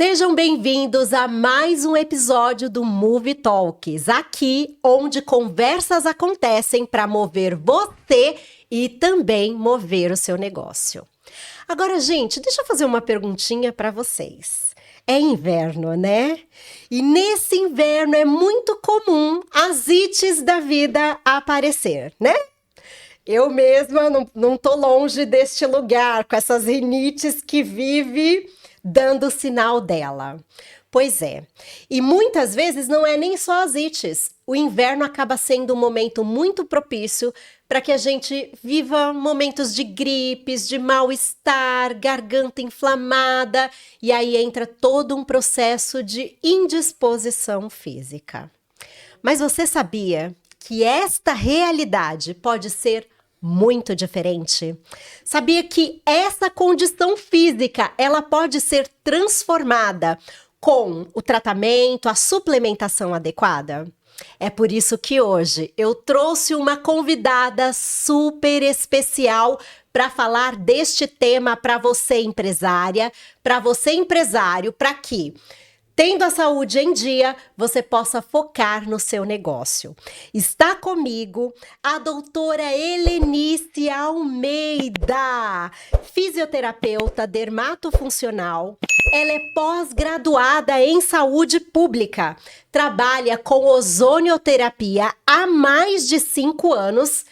Sejam bem-vindos a mais um episódio do Movie Talks, aqui onde conversas acontecem para mover você e também mover o seu negócio. Agora, gente, deixa eu fazer uma perguntinha para vocês. É inverno, né? E nesse inverno é muito comum as ites da vida aparecer, né? Eu mesma não tô longe deste lugar, com essas rinites que vive dando o sinal dela. Pois é, e muitas vezes não é nem só as ites. O inverno acaba sendo um momento muito propício para que a gente viva momentos de gripes, de mal-estar, garganta inflamada, e aí entra todo um processo de indisposição física. Mas você sabia que esta realidade pode ser muito diferente? Sabia que essa condição física, ela pode ser transformada com o tratamento, a suplementação adequada? É por isso que hoje eu trouxe uma convidada super especial para falar deste tema para você empresária, para você empresário, para que tendo a saúde em dia, você possa focar no seu negócio. Está comigo a doutora Helenice Almeida, fisioterapeuta dermatofuncional. Ela é pós-graduada em saúde pública, trabalha com ozonioterapia há mais de 5 anos,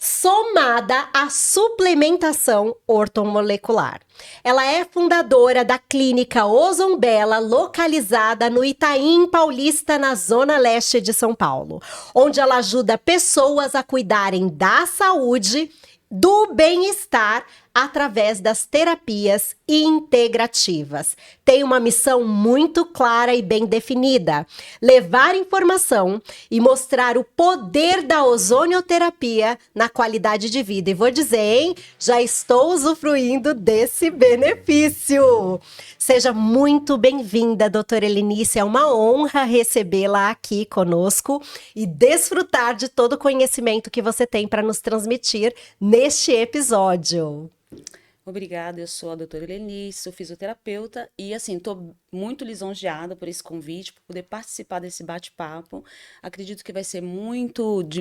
somada à suplementação ortomolecular. Ela é fundadora da clínica Ozon Bela, localizada no Itaim Paulista, na zona leste de São Paulo, onde ela ajuda pessoas a cuidarem da saúde, do bem-estar, através das terapias integrativas. Tem uma missão muito clara e bem definida: levar informação e mostrar o poder da ozonioterapia na qualidade de vida. E vou dizer, hein? Já estou usufruindo desse benefício. Seja muito bem-vinda, doutora Helenice. É uma honra recebê-la aqui conosco e desfrutar de todo o conhecimento que você tem para nos transmitir neste episódio. Obrigada, eu sou a doutora Helenice, sou fisioterapeuta e, assim, estou muito lisonjeada por esse convite, por poder participar desse bate-papo. Acredito que vai ser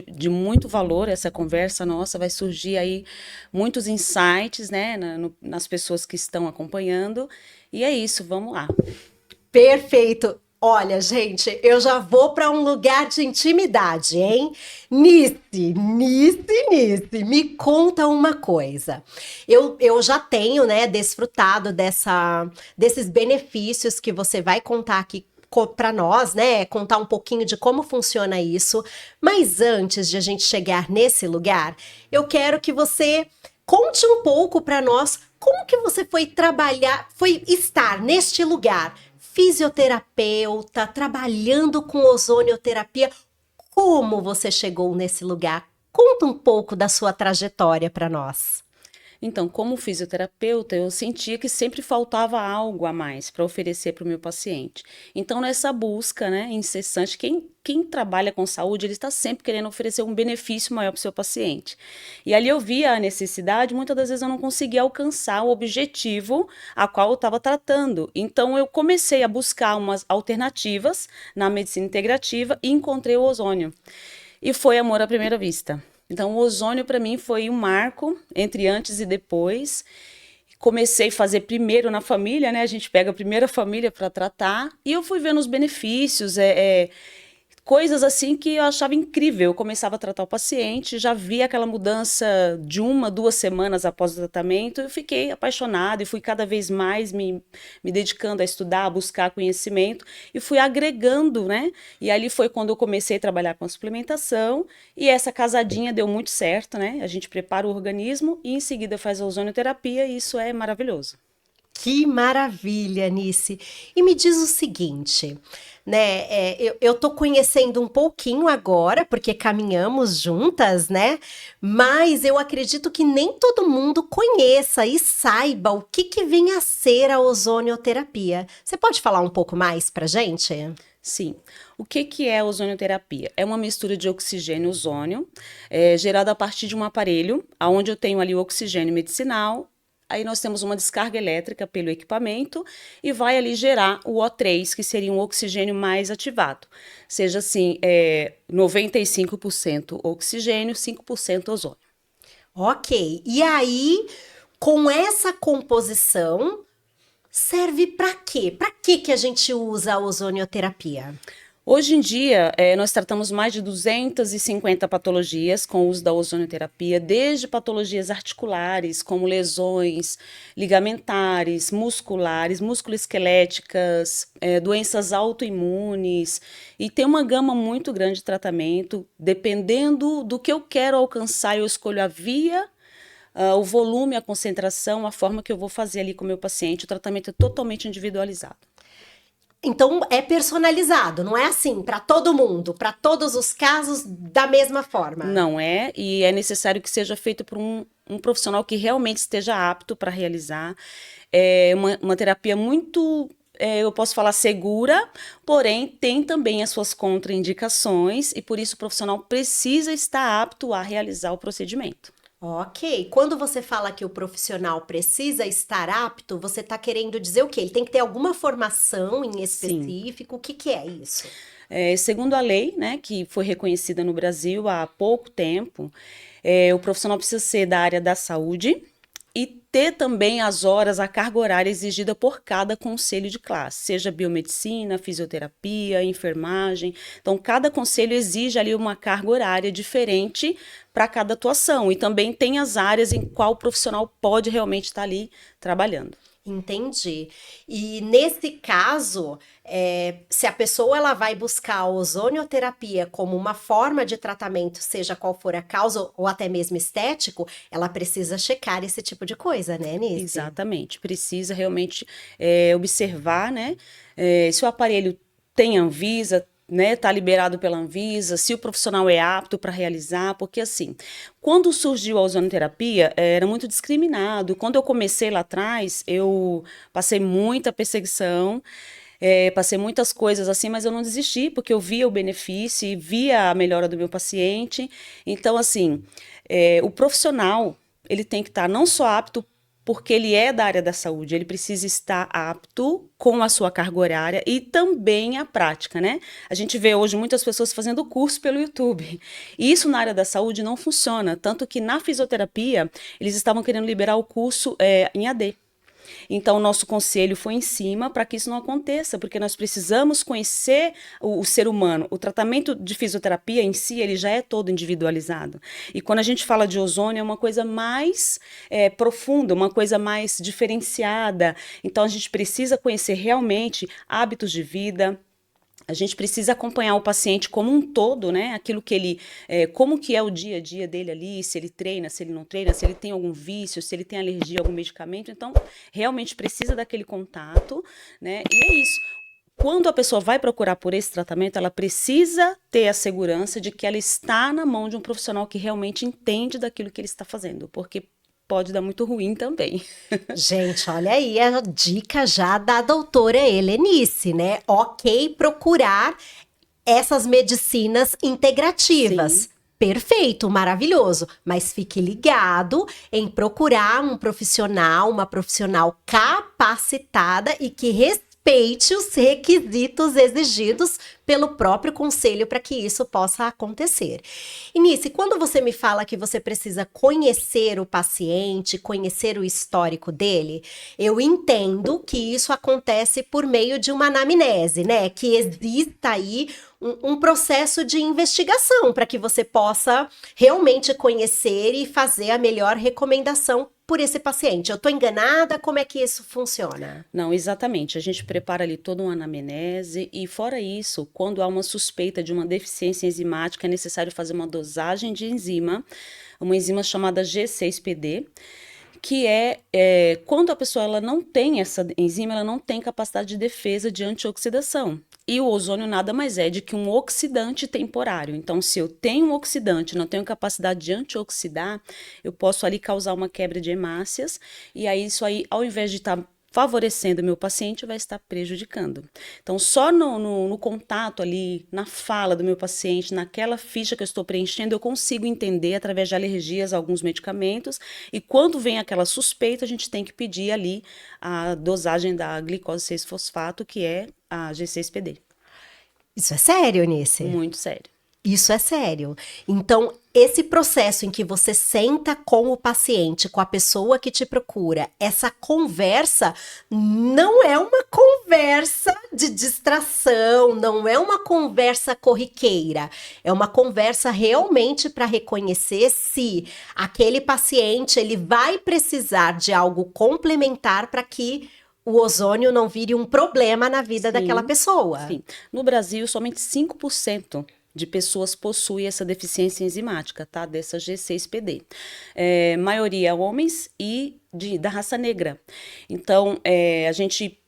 de muito valor essa conversa nossa, vai surgir aí muitos insights, né, nas pessoas que estão acompanhando. E é isso, vamos lá. Perfeito. Olha, gente, eu já vou para um lugar de intimidade, hein? Nice, me conta uma coisa. Eu já tenho, né, desfrutado desses benefícios que você vai contar aqui para nós, né? Contar um pouquinho de como funciona isso. Mas antes de a gente chegar nesse lugar, eu quero que você conte um pouco para nós como que você foi estar neste lugar, fisioterapeuta, trabalhando com ozonioterapia. Como você chegou nesse lugar? Conta um pouco da sua trajetória para nós. Então, como fisioterapeuta, eu sentia que sempre faltava algo a mais para oferecer para o meu paciente. Então, nessa busca, né, incessante, quem trabalha com saúde, ele está sempre querendo oferecer um benefício maior para o seu paciente. E ali eu via a necessidade, muitas das vezes eu não conseguia alcançar o objetivo a qual eu estava tratando. Então, eu comecei a buscar umas alternativas na medicina integrativa e encontrei o ozônio. E foi amor à primeira vista. Então, o ozônio para mim foi um marco entre antes e depois. Comecei a fazer primeiro na família, né? A gente pega a primeira família para tratar e eu fui vendo os benefícios, coisas assim que eu achava incrível. Eu começava a tratar o paciente, já vi aquela mudança de 1, 2 semanas após o tratamento, eu fiquei apaixonada e fui cada vez mais me dedicando a estudar, a buscar conhecimento e fui agregando, né? E ali foi quando eu comecei a trabalhar com a suplementação e essa casadinha deu muito certo, né? A gente prepara o organismo e em seguida faz a ozonioterapia e isso é maravilhoso. Que maravilha, Nice. E me diz o seguinte, né? Eu tô conhecendo um pouquinho agora, porque caminhamos juntas, né? Mas eu acredito que nem todo mundo conheça e saiba o que vem a ser a ozonioterapia. Você pode falar um pouco mais pra gente? Sim. O que é a ozonioterapia? É uma mistura de oxigênio e ozônio, gerada a partir de um aparelho, onde eu tenho ali o oxigênio medicinal, aí nós temos uma descarga elétrica pelo equipamento e vai ali gerar o O3, que seria um oxigênio mais ativado. Seja assim, 95% oxigênio, 5% ozônio. Ok. E aí, com essa composição, serve para quê? Para que a gente usa a ozonioterapia? Hoje em dia, nós tratamos mais de 250 patologias com o uso da ozonioterapia, desde patologias articulares, como lesões ligamentares, musculares, musculoesqueléticas, doenças autoimunes, e tem uma gama muito grande de tratamento. Dependendo do que eu quero alcançar, eu escolho a via, o volume, a concentração, a forma que eu vou fazer ali com o meu paciente. O tratamento é totalmente individualizado. Então é personalizado, não é assim para todo mundo, para todos os casos da mesma forma. Não é, e é necessário que seja feito por um profissional que realmente esteja apto para realizar. É uma terapia muito, eu posso falar, segura, porém tem também as suas contraindicações e por isso o profissional precisa estar apto a realizar o procedimento. Ok. Quando você fala que o profissional precisa estar apto, você está querendo dizer o quê? Ele tem que ter alguma formação em Sim. específico? O que é isso? Segundo a lei, né, que foi reconhecida no Brasil há pouco tempo, o profissional precisa ser da área da saúde e ter também as horas, a carga horária exigida por cada conselho de classe, seja biomedicina, fisioterapia, enfermagem. Então, cada conselho exige ali uma carga horária diferente para cada atuação e também tem as áreas em qual o profissional pode realmente estar ali trabalhando. Entendi. E nesse caso, se a pessoa ela vai buscar a ozonioterapia como uma forma de tratamento, seja qual for a causa, ou até mesmo estético, ela precisa checar esse tipo de coisa, né, Nice? Exatamente, precisa realmente observar, né, se o aparelho tem Anvisa, né, tá liberado pela Anvisa, se o profissional é apto para realizar, porque assim, quando surgiu a ozonoterapia, era muito discriminado. Quando eu comecei lá atrás, eu passei muita perseguição, passei muitas coisas assim, mas eu não desisti, porque eu via o benefício e via a melhora do meu paciente. Então, assim, o profissional, ele tem que estar não só apto porque ele é da área da saúde, ele precisa estar apto com a sua carga horária e também a prática, né? A gente vê hoje muitas pessoas fazendo curso pelo YouTube. E isso na área da saúde não funciona, tanto que na fisioterapia eles estavam querendo liberar o curso em AD. Então, o nosso conselho foi em cima para que isso não aconteça, porque nós precisamos conhecer o ser humano. O tratamento de fisioterapia em si, ele já é todo individualizado. E quando a gente fala de ozônio, é uma coisa mais profunda, uma coisa mais diferenciada. Então, a gente precisa conhecer realmente hábitos de vida. A gente precisa acompanhar o paciente como um todo, né? Aquilo que ele, como que é o dia a dia dele ali, se ele treina, se ele não treina, se ele tem algum vício, se ele tem alergia a algum medicamento. Então, realmente precisa daquele contato, né? E é isso. Quando a pessoa vai procurar por esse tratamento, ela precisa ter a segurança de que ela está na mão de um profissional que realmente entende daquilo que ele está fazendo, porque pode dar muito ruim também. Gente, olha aí a dica já da doutora Helenice, né? Ok, procurar essas medicinas integrativas. Sim. Perfeito, maravilhoso. Mas fique ligado em procurar um profissional, uma profissional capacitada e que respeite os requisitos exigidos pelo próprio conselho para que isso possa acontecer. Inice, quando você me fala que você precisa conhecer o paciente, conhecer o histórico dele, eu entendo que isso acontece por meio de uma anamnese, né? Que exista aí um processo de investigação para que você possa realmente conhecer e fazer a melhor recomendação por esse paciente. Eu tô enganada? Como é que isso funciona? Não, exatamente. A gente prepara ali toda uma anamnese e, fora isso, quando há uma suspeita de uma deficiência enzimática, é necessário fazer uma dosagem de enzima, uma enzima chamada G6PD, que quando a pessoa ela não tem essa enzima, ela não tem capacidade de defesa de antioxidação. E o ozônio nada mais é de que um oxidante temporário. Então, se eu tenho um oxidante, não tenho capacidade de antioxidar, eu posso ali causar uma quebra de hemácias, e aí isso aí, ao invés de estar favorecendo o meu paciente vai estar prejudicando. Então, só no contato ali, na fala do meu paciente, naquela ficha que eu estou preenchendo, eu consigo entender através de alergias a alguns medicamentos. E quando vem aquela suspeita, a gente tem que pedir ali a dosagem da glicose 6-fosfato, que é a G6PD. Isso é sério, Nice? Muito sério. Isso é sério. Então, esse processo em que você senta com o paciente, com a pessoa que te procura, essa conversa não é uma conversa de distração, não é uma conversa corriqueira. É uma conversa realmente para reconhecer se aquele paciente ele vai precisar de algo complementar para que o ozônio não vire um problema na vida daquela pessoa. Sim. No Brasil, somente 5% de pessoas possuem essa deficiência enzimática, tá? Dessa G6PD. Maioria homens e da raça negra. Então, a gente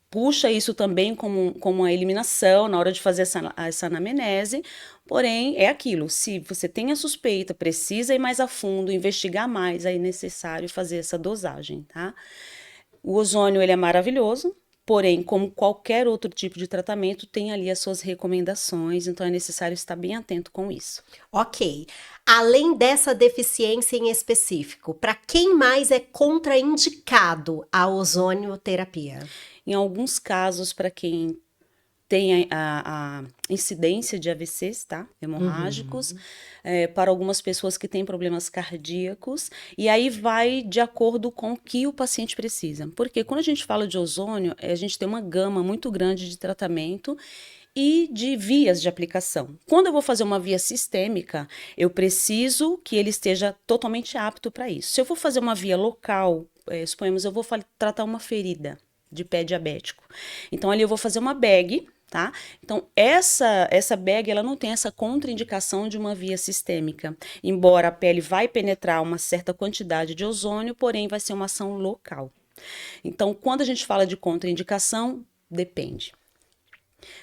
puxa isso também como uma eliminação na hora de fazer essa anamnese, porém, é aquilo, se você tem a suspeita, precisa ir mais a fundo, investigar mais, aí é necessário fazer essa dosagem, tá? O ozônio, ele é maravilhoso, porém, como qualquer outro tipo de tratamento, tem ali as suas recomendações, então é necessário estar bem atento com isso. Ok. Além dessa deficiência em específico, para quem mais é contraindicado a ozonioterapia? Em alguns casos, para quem tem a incidência de AVCs, tá? Hemorrágicos, para algumas pessoas que têm problemas cardíacos, e aí vai de acordo com o que o paciente precisa. Porque quando a gente fala de ozônio, a gente tem uma gama muito grande de tratamento e de vias de aplicação. Quando eu vou fazer uma via sistêmica, eu preciso que ele esteja totalmente apto para isso. Se eu for fazer uma via local, suponhamos, eu vou tratar uma ferida de pé diabético. Então, ali eu vou fazer uma bag, tá? Então, essa bag, ela não tem essa contraindicação de uma via sistêmica. Embora a pele vai penetrar uma certa quantidade de ozônio, porém vai ser uma ação local. Então, quando a gente fala de contraindicação, depende.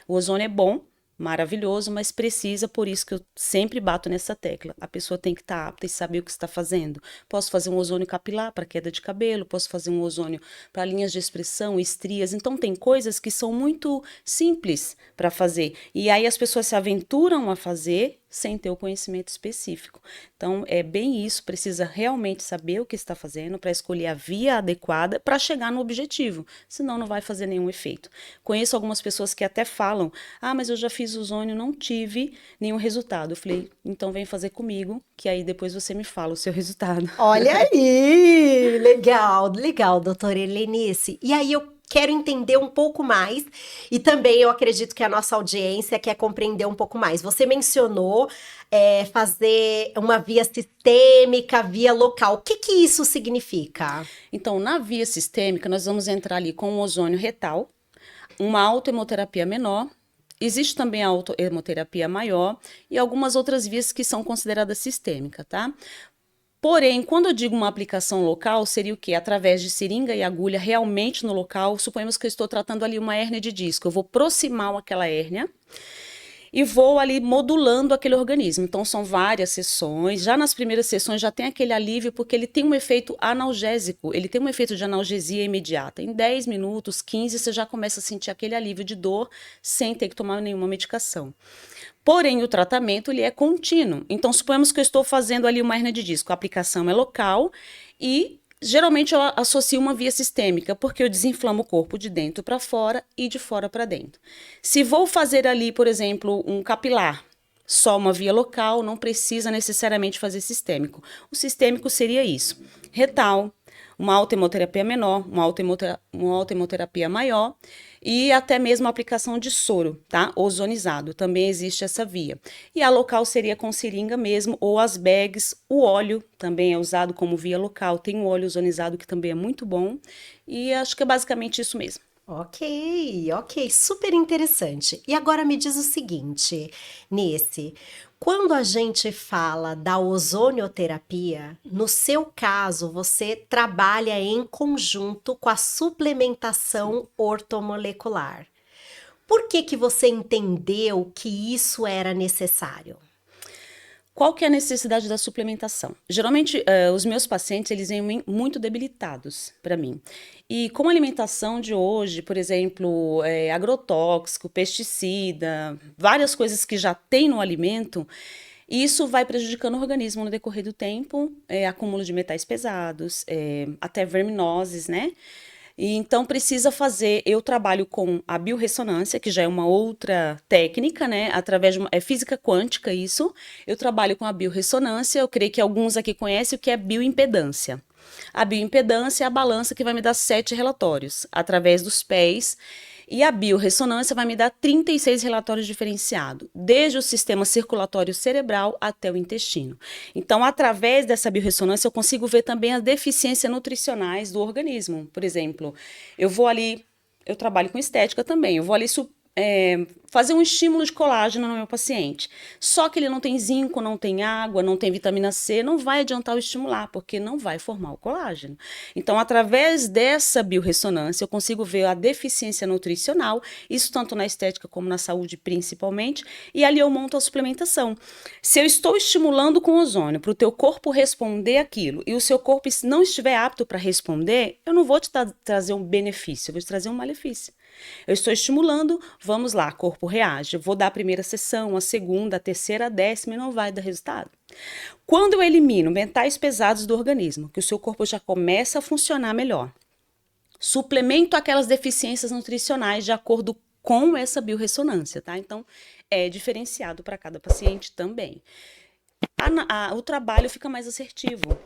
O ozônio é bom, maravilhoso, mas precisa, por isso que eu sempre bato nessa tecla. A pessoa tem que estar apta e saber o que está fazendo. Posso fazer um ozônio capilar para queda de cabelo, posso fazer um ozônio para linhas de expressão, estrias. Então, tem coisas que são muito simples para fazer. E aí as pessoas se aventuram a fazer sem ter o conhecimento específico. Então, é bem isso, precisa realmente saber o que está fazendo para escolher a via adequada para chegar no objetivo, senão não vai fazer nenhum efeito. Conheço algumas pessoas que até falam, mas eu já fiz ozônio, não tive nenhum resultado. Eu falei, então vem fazer comigo, que aí depois você me fala o seu resultado. Olha aí! Legal, legal, doutora Helenice. E aí eu quero entender um pouco mais e também eu acredito que a nossa audiência quer compreender um pouco mais. Você mencionou fazer uma via sistêmica, via local. O que isso significa? Então, na via sistêmica, nós vamos entrar ali com o ozônio retal, uma autohemoterapia menor. Existe também a autohemoterapia maior e algumas outras vias que são consideradas sistêmicas, tá? Porém, quando eu digo uma aplicação local, seria o quê? Através de seringa e agulha realmente no local. Suponhamos que eu estou tratando ali uma hérnia de disco. Eu vou proximal aquela hérnia e vou ali modulando aquele organismo. Então, são várias sessões. Já nas primeiras sessões já tem aquele alívio, porque ele tem um efeito analgésico. Ele tem um efeito de analgesia imediata. Em 10 minutos, 15, você já começa a sentir aquele alívio de dor sem ter que tomar nenhuma medicação. Porém, o tratamento ele é contínuo. Então, suponhamos que eu estou fazendo ali uma hérnia de disco. A aplicação é local e, geralmente, eu associo uma via sistêmica, porque eu desinflamo o corpo de dentro para fora e de fora para dentro. Se vou fazer ali, por exemplo, um capilar, só uma via local, não precisa necessariamente fazer sistêmico. O sistêmico seria isso: retal, uma autohemoterapia menor, uma autohemoterapia maior e até mesmo a aplicação de soro, tá? Ozonizado, também existe essa via. E a local seria com seringa mesmo, ou as bags. O óleo também é usado como via local, tem o óleo ozonizado que também é muito bom, e acho que é basicamente isso mesmo. Ok, super interessante. E agora me diz o seguinte, Nice, quando a gente fala da ozonioterapia, no seu caso, você trabalha em conjunto com a suplementação ortomolecular. Por que você entendeu que isso era necessário? Qual que é a necessidade da suplementação? Geralmente, os meus pacientes, eles vêm muito debilitados para mim. E com a alimentação de hoje, por exemplo, agrotóxico, pesticida, várias coisas que já tem no alimento, isso vai prejudicando o organismo no decorrer do tempo, acúmulo de metais pesados, até verminoses, né? E então precisa fazer, eu trabalho com a biorressonância, que já é uma outra técnica, né? Através de física quântica isso. Eu trabalho com a biorressonância, eu creio que alguns aqui conhecem o que é bioimpedância. A bioimpedância é a balança que vai me dar 7 relatórios através dos pés. E a biorressonância vai me dar 36 relatórios diferenciados, desde o sistema circulatório cerebral até o intestino. Então, através dessa biorressonância, eu consigo ver também as deficiências nutricionais do organismo. Por exemplo, eu trabalho com estética também, eu vou ali fazer um estímulo de colágeno no meu paciente. Só que ele não tem zinco, não tem água, não tem vitamina C, não vai adiantar o estimular, porque não vai formar o colágeno. Então, através dessa biorressonância, eu consigo ver a deficiência nutricional, isso tanto na estética como na saúde, principalmente, e ali eu monto a suplementação. Se eu estou estimulando com ozônio para o teu corpo responder aquilo, e o seu corpo não estiver apto para responder, eu não vou te trazer um benefício, eu vou te trazer um malefício. Eu estou estimulando, vamos lá, corpo reage. Eu vou dar a primeira sessão, a segunda, a terceira, a 10ª e não vai dar resultado. Quando eu elimino metais pesados do organismo, que o seu corpo já começa a funcionar melhor, suplemento aquelas deficiências nutricionais de acordo com essa biorressonância, tá? Então, é diferenciado para cada paciente também. O trabalho fica mais assertivo.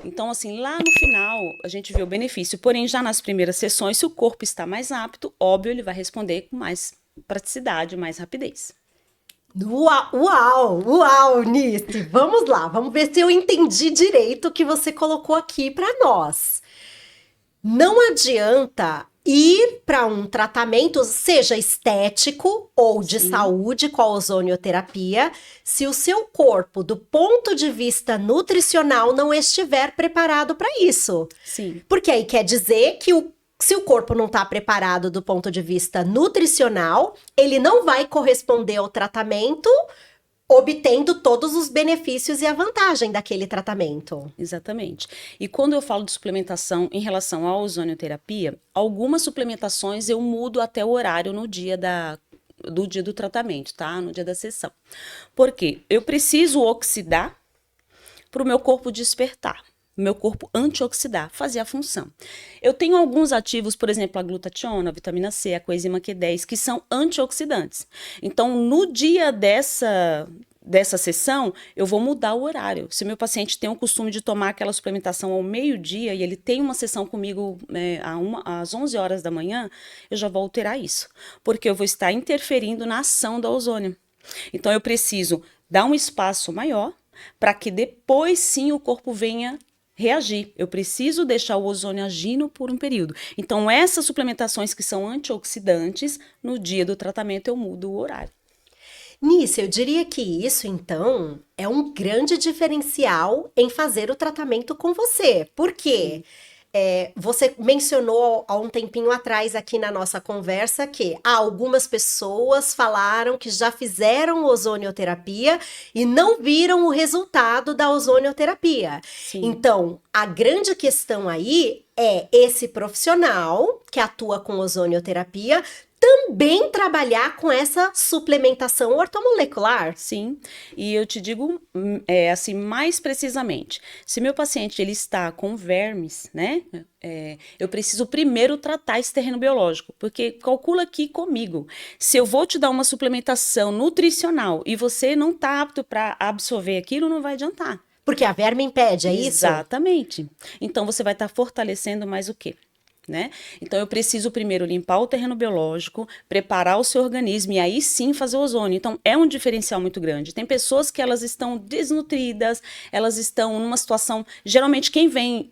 Então, assim, lá no final, a gente vê o benefício. Porém, já nas primeiras sessões, se o corpo está mais apto, óbvio, ele vai responder com mais praticidade, mais rapidez. Uau, Nice! Vamos lá, vamos ver se eu entendi direito o que você colocou aqui para nós. Não adianta ir para um tratamento, seja estético ou de saúde com a ozonioterapia, se o seu corpo, do ponto de vista nutricional, não estiver preparado para isso. Sim. Porque aí quer dizer que se o corpo não está preparado do ponto de vista nutricional, ele não vai corresponder ao tratamento, obtendo todos os benefícios e a vantagem daquele tratamento. Exatamente. E quando eu falo de suplementação em relação à ozonioterapia, algumas suplementações eu mudo até o horário no dia do dia do tratamento, tá? No dia da sessão. Por quê? Eu preciso oxidar para o meu corpo despertar. Meu corpo antioxidar, fazer a função. Eu tenho alguns ativos, por exemplo, a glutationa, a vitamina C, a coenzima Q10, que são antioxidantes. Então, no dia dessa sessão, eu vou mudar o horário. Se meu paciente tem o costume de tomar aquela suplementação ao meio-dia e ele tem uma sessão comigo às 11 horas da manhã, eu já vou alterar isso, porque eu vou estar interferindo na ação da ozônio. Então, eu preciso dar um espaço maior para que depois sim o corpo venha reagir. Eu preciso deixar o ozônio agindo por um período. Então, essas suplementações que são antioxidantes, no dia do tratamento eu mudo o horário. Nisso, eu diria que isso, então, é um grande diferencial em fazer o tratamento com você. Por quê? Você mencionou há um tempinho atrás aqui na nossa conversa que algumas pessoas falaram que já fizeram ozonioterapia e não viram o resultado da ozonioterapia. Sim. Então, a grande questão aí é esse profissional que atua com ozonioterapia também trabalhar com essa suplementação ortomolecular. Sim, e eu te digo assim, mais precisamente, se meu paciente ele está com vermes, né, eu preciso primeiro tratar esse terreno biológico, porque calcula aqui comigo, se eu vou te dar uma suplementação nutricional e você não está apto para absorver aquilo, não vai adiantar. Porque a verme impede, é isso? Exatamente. Então, você vai estar fortalecendo mais o quê? Né? Então, eu preciso primeiro limpar o terreno biológico, preparar o seu organismo e aí sim fazer o ozônio. Então, é um diferencial muito grande. Tem pessoas que elas estão desnutridas, elas estão numa situação... Geralmente, quem vem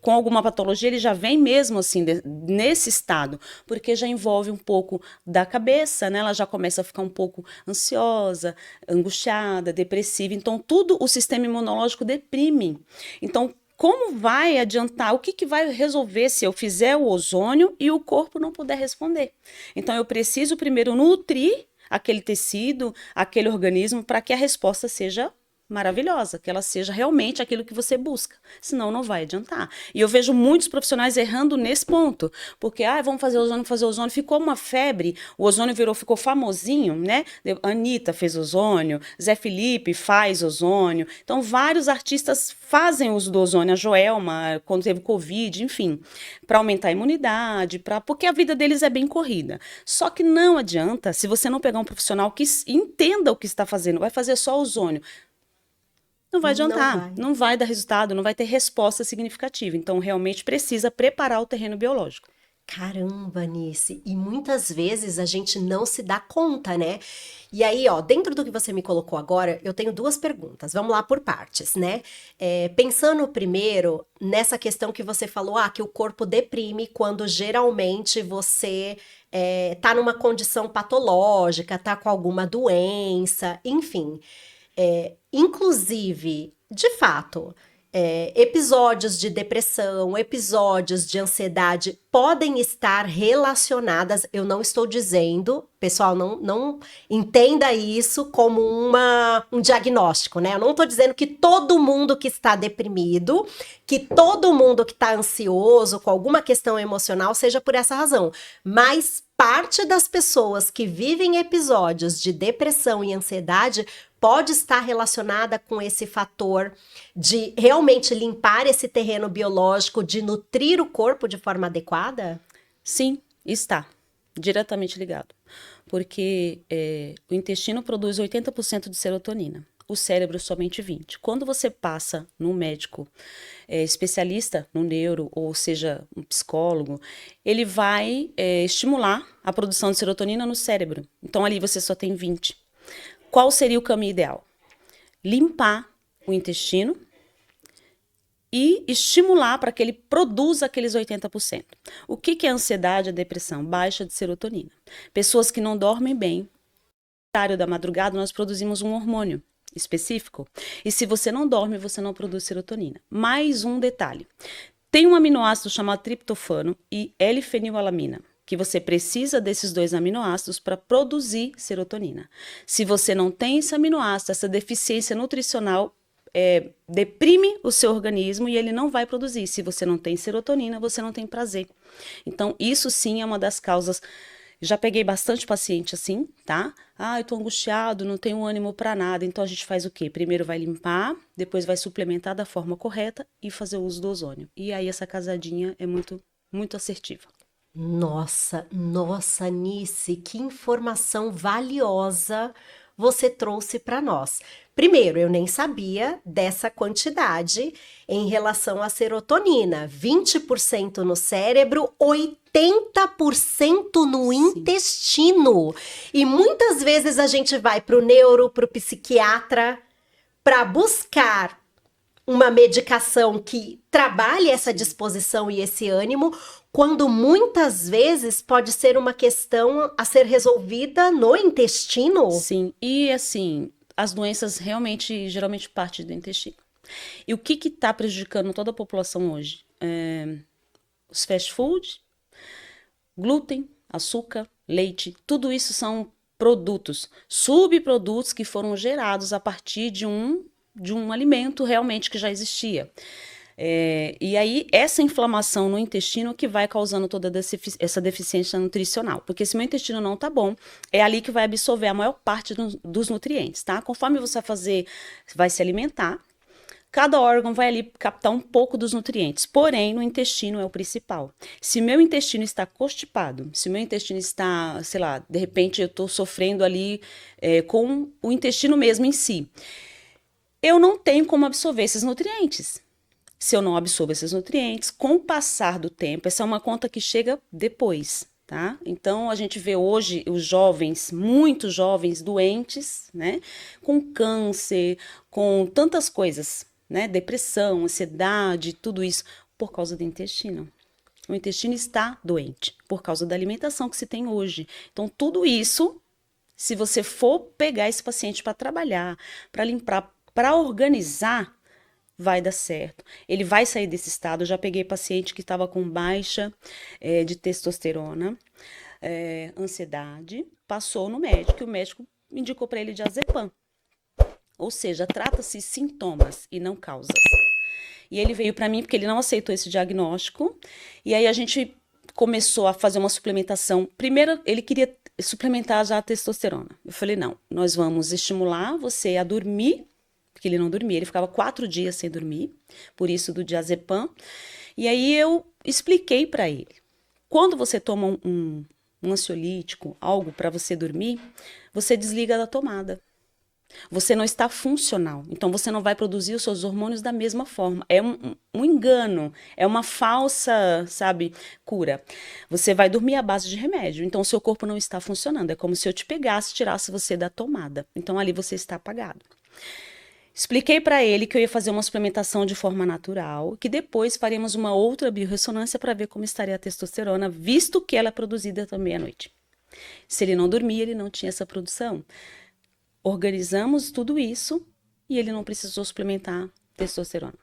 com alguma patologia, ele já vem mesmo assim, nesse estado, porque já envolve um pouco da cabeça, né? Ela já começa a ficar um pouco ansiosa, angustiada, depressiva. Então, tudo o sistema imunológico deprime. Então, como vai adiantar? O que vai resolver se eu fizer o ozônio e o corpo não puder responder? Então, eu preciso primeiro nutrir aquele tecido, aquele organismo, para que a resposta seja maravilhosa, que ela seja realmente aquilo que você busca, senão não vai adiantar. E eu vejo muitos profissionais errando nesse ponto, porque, vamos fazer ozônio, ficou uma febre, o ozônio ficou famosinho, né? Anitta fez ozônio, Zé Felipe faz ozônio, então vários artistas fazem uso do ozônio, a Joelma, quando teve Covid, enfim, para aumentar a imunidade, porque a vida deles é bem corrida. Só que não adianta, se você não pegar um profissional que entenda o que está fazendo, vai fazer só ozônio, não vai adiantar, não vai dar resultado, não vai ter resposta significativa. Então, realmente precisa preparar o terreno biológico. Caramba, Nice, e muitas vezes a gente não se dá conta, né? E aí, ó, dentro do que você me colocou agora, eu tenho duas perguntas. Vamos lá por partes, né? Pensando primeiro nessa questão que você falou, que o corpo deprime quando geralmente você tá numa condição patológica, tá com alguma doença, enfim. Inclusive, de fato, episódios de depressão, episódios de ansiedade podem estar relacionadas. Eu não estou dizendo, pessoal, não entenda isso como um diagnóstico, né? Eu não estou dizendo que todo mundo que está deprimido, que todo mundo que está ansioso, com alguma questão emocional, seja por essa razão. Mas parte das pessoas que vivem episódios de depressão e ansiedade pode estar relacionada com esse fator de realmente limpar esse terreno biológico, de nutrir o corpo de forma adequada? Sim, está diretamente ligado. Porque o intestino produz 80% de serotonina, o cérebro somente 20%. Quando você passa num médico especialista no neuro, ou seja, um psicólogo, ele vai estimular a produção de serotonina no cérebro. Então ali você só tem 20%. Qual seria o caminho ideal? Limpar o intestino e estimular para que ele produza aqueles 80%. O que é a ansiedade e a depressão? Baixa de serotonina. Pessoas que não dormem bem, no horário da madrugada nós produzimos um hormônio específico, e se você não dorme, você não produz serotonina. Mais um detalhe, tem um aminoácido chamado triptofano e L-fenilalanina, que você precisa desses 2 aminoácidos para produzir serotonina. Se você não tem esse aminoácido, essa deficiência nutricional deprime o seu organismo e ele não vai produzir. Se você não tem serotonina, você não tem prazer. Então, isso sim é uma das causas. Já peguei bastante paciente assim, tá? Eu tô angustiado, não tenho ânimo para nada. Então, a gente faz o quê? Primeiro vai limpar, depois vai suplementar da forma correta e fazer o uso do ozônio. E aí, essa casadinha é muito, muito assertiva. Nossa, Nice, que informação valiosa você trouxe para nós. Primeiro, eu nem sabia dessa quantidade em relação à serotonina. 20% no cérebro, 80% no intestino. E muitas vezes a gente vai para o neuro, para o psiquiatra, para buscar uma medicação que trabalhe essa disposição e esse ânimo, quando muitas vezes pode ser uma questão a ser resolvida no intestino. Sim, e assim, as doenças geralmente partem do intestino. E o que está prejudicando toda a população hoje? Os fast food, glúten, açúcar, leite, tudo isso são produtos, subprodutos que foram gerados a partir de um alimento realmente que já existia. E aí, essa inflamação no intestino que vai causando toda essa deficiência nutricional. Porque se meu intestino não tá bom, é ali que vai absorver a maior parte dos nutrientes, tá? Conforme você vai se alimentar, cada órgão vai ali captar um pouco dos nutrientes. Porém, no intestino é o principal. Se meu intestino está constipado, se meu intestino está, sei lá, de repente eu tô sofrendo ali com o intestino mesmo em si, eu não tenho como absorver esses nutrientes. Se eu não absorvo esses nutrientes, com o passar do tempo, essa é uma conta que chega depois, tá? Então, a gente vê hoje os jovens, muitos jovens doentes, né? Com câncer, com tantas coisas, né? Depressão, ansiedade, tudo isso, por causa do intestino. O intestino está doente, por causa da alimentação que se tem hoje. Então, tudo isso, se você for pegar esse paciente para trabalhar, para limpar, para organizar, vai dar certo. Ele vai sair desse estado. Eu já peguei paciente que estava com baixa de testosterona. ansiedade, passou no médico e o médico indicou para ele diazepam. Ou seja, trata-se sintomas e não causas. E ele veio para mim porque ele não aceitou esse diagnóstico. E aí a gente começou a fazer uma suplementação. Primeiro, ele queria suplementar já a testosterona. Eu falei, não, nós vamos estimular você a dormir, porque ele não dormia, ele ficava 4 dias sem dormir, por isso do diazepam. E aí eu expliquei para ele, quando você toma um ansiolítico, algo para você dormir, você desliga da tomada. Você não está funcional, então você não vai produzir os seus hormônios da mesma forma. É um engano, é uma falsa, sabe, cura. Você vai dormir à base de remédio, então o seu corpo não está funcionando. É como se eu te pegasse e tirasse você da tomada. Então ali você está apagado. Expliquei para ele que eu ia fazer uma suplementação de forma natural, que depois faríamos uma outra biorressonância para ver como estaria a testosterona, visto que ela é produzida também à noite. Se ele não dormia, ele não tinha essa produção. Organizamos tudo isso e ele não precisou suplementar testosterona.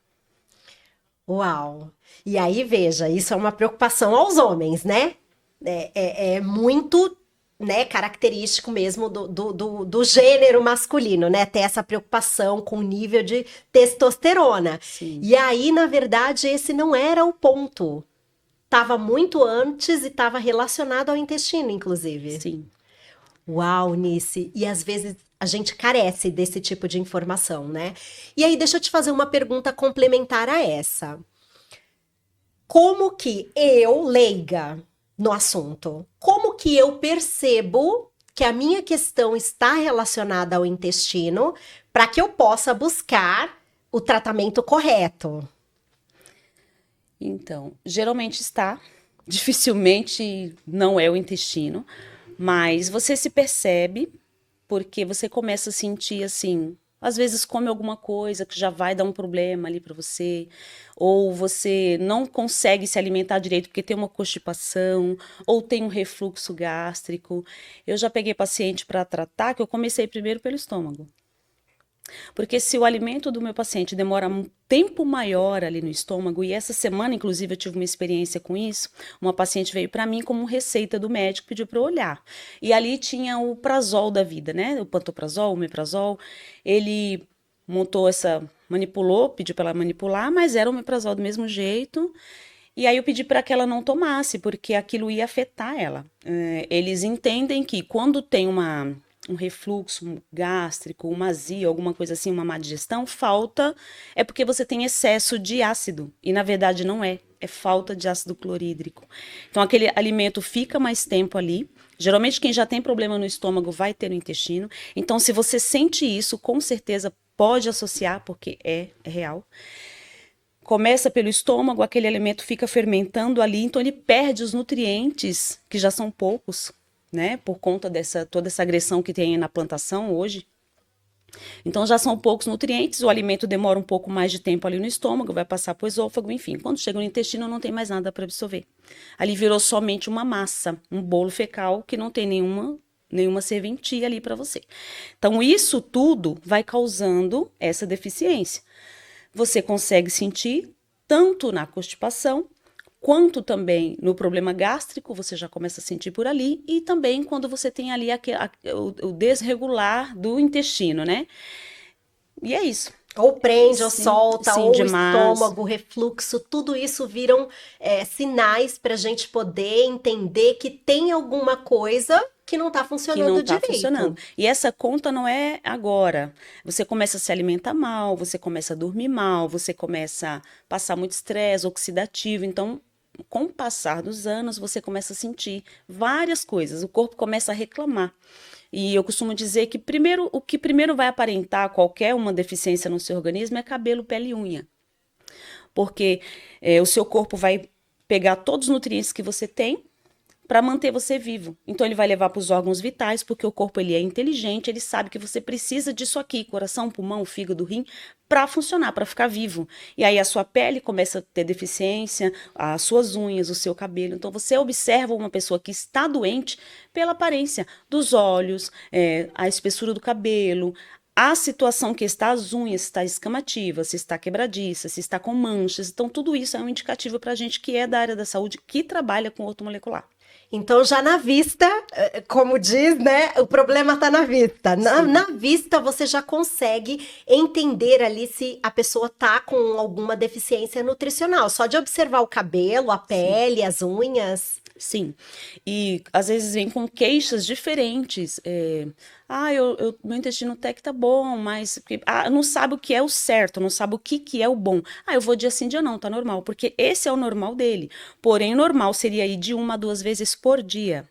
Uau! E aí, veja, isso é uma preocupação aos homens, né? É muito, né, característico mesmo do gênero masculino, né? Ter essa preocupação com o nível de testosterona. Sim. E aí, na verdade, esse não era o ponto. Estava muito antes e estava relacionado ao intestino, inclusive. Sim. Uau, Nice. E às vezes a gente carece desse tipo de informação, né? E aí, deixa eu te fazer uma pergunta complementar a essa. Como que eu, leiga no assunto, como que eu percebo que a minha questão está relacionada ao intestino para que eu possa buscar o tratamento correto? Então, geralmente está, dificilmente não é o intestino, mas você se percebe porque você começa a sentir assim, às vezes come alguma coisa que já vai dar um problema ali para você, ou você não consegue se alimentar direito porque tem uma constipação, ou tem um refluxo gástrico. Eu já peguei paciente para tratar que eu comecei primeiro pelo estômago. Porque se o alimento do meu paciente demora um tempo maior ali no estômago, e essa semana, inclusive, eu tive uma experiência com isso, uma paciente veio para mim como receita do médico, pediu para eu olhar. E ali tinha o prazol da vida, né? O pantoprazol, o omeprazol. Ele montou manipulou, pediu para ela manipular, mas era o omeprazol do mesmo jeito. E aí eu pedi para que ela não tomasse, porque aquilo ia afetar ela. Eles entendem que quando tem um refluxo gástrico, uma azia, alguma coisa assim, uma má digestão, falta é porque você tem excesso de ácido. E na verdade não é falta de ácido clorídrico. Então aquele alimento fica mais tempo ali. Geralmente quem já tem problema no estômago vai ter no intestino. Então se você sente isso, com certeza pode associar, porque é real. Começa pelo estômago, aquele alimento fica fermentando ali, então ele perde os nutrientes, que já são poucos, né? Por conta toda essa agressão que tem na plantação hoje. Então já são poucos nutrientes, o alimento demora um pouco mais de tempo ali no estômago, vai passar para o esôfago, enfim. Quando chega no intestino não tem mais nada para absorver. Ali virou somente uma massa, um bolo fecal que não tem nenhuma serventia ali para você. Então isso tudo vai causando essa deficiência. Você consegue sentir tanto na constipação, quanto também no problema gástrico, você já começa a sentir por ali, e também quando você tem ali o desregular do intestino, né? E é isso. Ou prende, ou solta, ou demais. estômago, refluxo, tudo isso viram sinais para a gente poder entender que tem alguma coisa que não está funcionando direito. Funcionando. E essa conta não é agora. Você começa a se alimentar mal, você começa a dormir mal, você começa a passar muito estresse oxidativo. Então, com o passar dos anos, você começa a sentir várias coisas. O corpo começa a reclamar. E eu costumo dizer que o que primeiro vai aparentar qualquer uma deficiência no seu organismo é cabelo, pele e unha. Porque o seu corpo vai pegar todos os nutrientes que você tem para manter você vivo. Então ele vai levar para os órgãos vitais, porque o corpo ele é inteligente, ele sabe que você precisa disso aqui, coração, pulmão, fígado, rim, para funcionar, para ficar vivo. E aí a sua pele começa a ter deficiência, as suas unhas, o seu cabelo. Então você observa uma pessoa que está doente pela aparência dos olhos, a espessura do cabelo, a situação que está, as unhas, se está escamativa, se está quebradiça, se está com manchas. Então tudo isso é um indicativo para a gente que é da área da saúde, que trabalha com ortomolecular. Então, já na vista, como diz, né? O problema tá na vista. Na vista, você já consegue entender ali se a pessoa tá com alguma deficiência nutricional. Só de observar o cabelo, a pele, as unhas. Sim, e às vezes vem com queixas diferentes. Meu intestino até que tá bom, mas não sabe o que é o certo, não sabe o que é o bom. Eu vou dia sim, dia não, tá normal, porque esse é o normal dele. Porém, o normal seria ir de 1 a 2 vezes por dia.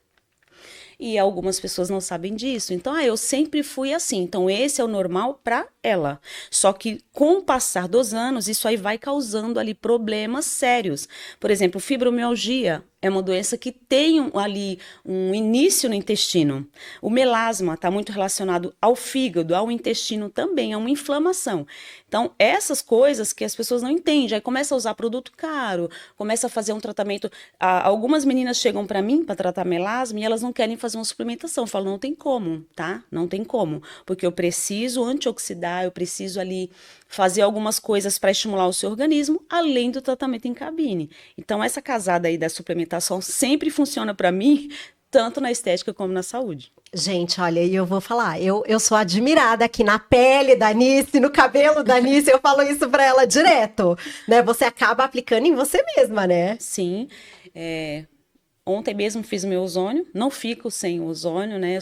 E algumas pessoas não sabem disso. Então, eu sempre fui assim. Então, esse é o normal para ela. Só que com o passar dos anos, isso aí vai causando ali problemas sérios. Por exemplo, fibromialgia é uma doença que tem ali um início no intestino. O melasma está muito relacionado ao fígado, ao intestino também, a uma inflamação. Então, essas coisas que as pessoas não entendem, aí começa a usar produto caro, começa a fazer um tratamento. Algumas meninas chegam para mim para tratar melasma e elas não querem fazer uma suplementação. Eu falo, não tem como, tá? Não tem como, porque eu preciso antioxidar, eu preciso ali fazer algumas coisas para estimular o seu organismo, além do tratamento em cabine. Então, essa casada aí da suplementação sempre funciona para mim, tanto na estética como na saúde. Gente, olha, e eu vou falar, eu sou admirada aqui na pele da Nice, no cabelo da Nice, eu falo isso pra ela direto, né? Você acaba aplicando em você mesma, né? Sim, ontem mesmo fiz o meu ozônio, não fico sem o ozônio, né?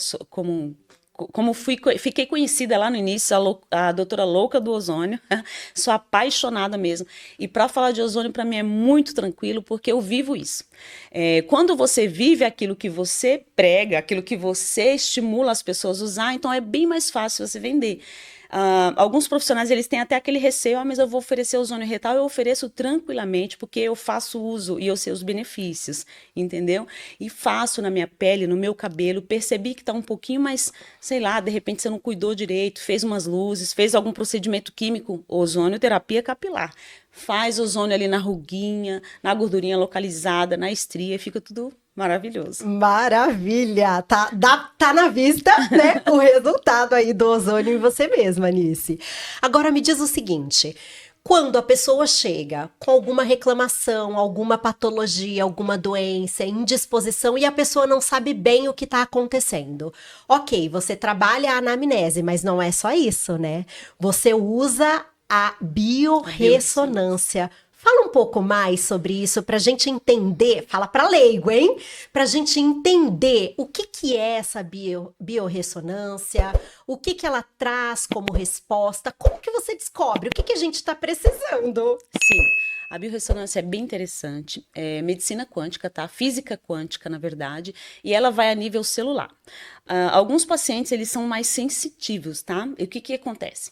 Fiquei conhecida lá no início, a doutora louca do ozônio, sou apaixonada mesmo. E para falar de ozônio, para mim é muito tranquilo, porque eu vivo isso. Quando você vive aquilo que você prega, aquilo que você estimula as pessoas a usar, então é bem mais fácil você vender. Alguns profissionais eles têm até aquele receio, mas eu vou oferecer ozônio retal, eu ofereço tranquilamente, porque eu faço uso e eu sei os benefícios, entendeu? E faço na minha pele, no meu cabelo, percebi que tá um pouquinho mais, sei lá, de repente você não cuidou direito, fez umas luzes, fez algum procedimento químico, ozonioterapia capilar. Faz ozônio ali na ruguinha, na gordurinha localizada, na estria, fica tudo maravilhoso. Maravilha! Tá na vista, né? O resultado aí do ozônio em você mesma, Nice. Agora me diz o seguinte: quando a pessoa chega com alguma reclamação, alguma patologia, alguma doença, indisposição e a pessoa não sabe bem o que está acontecendo. Ok, você trabalha a anamnese, mas não é só isso, né? Você usa a biorressonância. Fala um pouco mais sobre isso para a gente entender, fala para leigo, hein? Para a gente entender o que é essa biorressonância, o que ela traz como resposta, como que você descobre, o que a gente está precisando. Sim, a biorressonância é bem interessante, é medicina quântica, tá? Física quântica, na verdade, e ela vai a nível celular. Alguns pacientes, eles são mais sensitivos, tá? E o que acontece?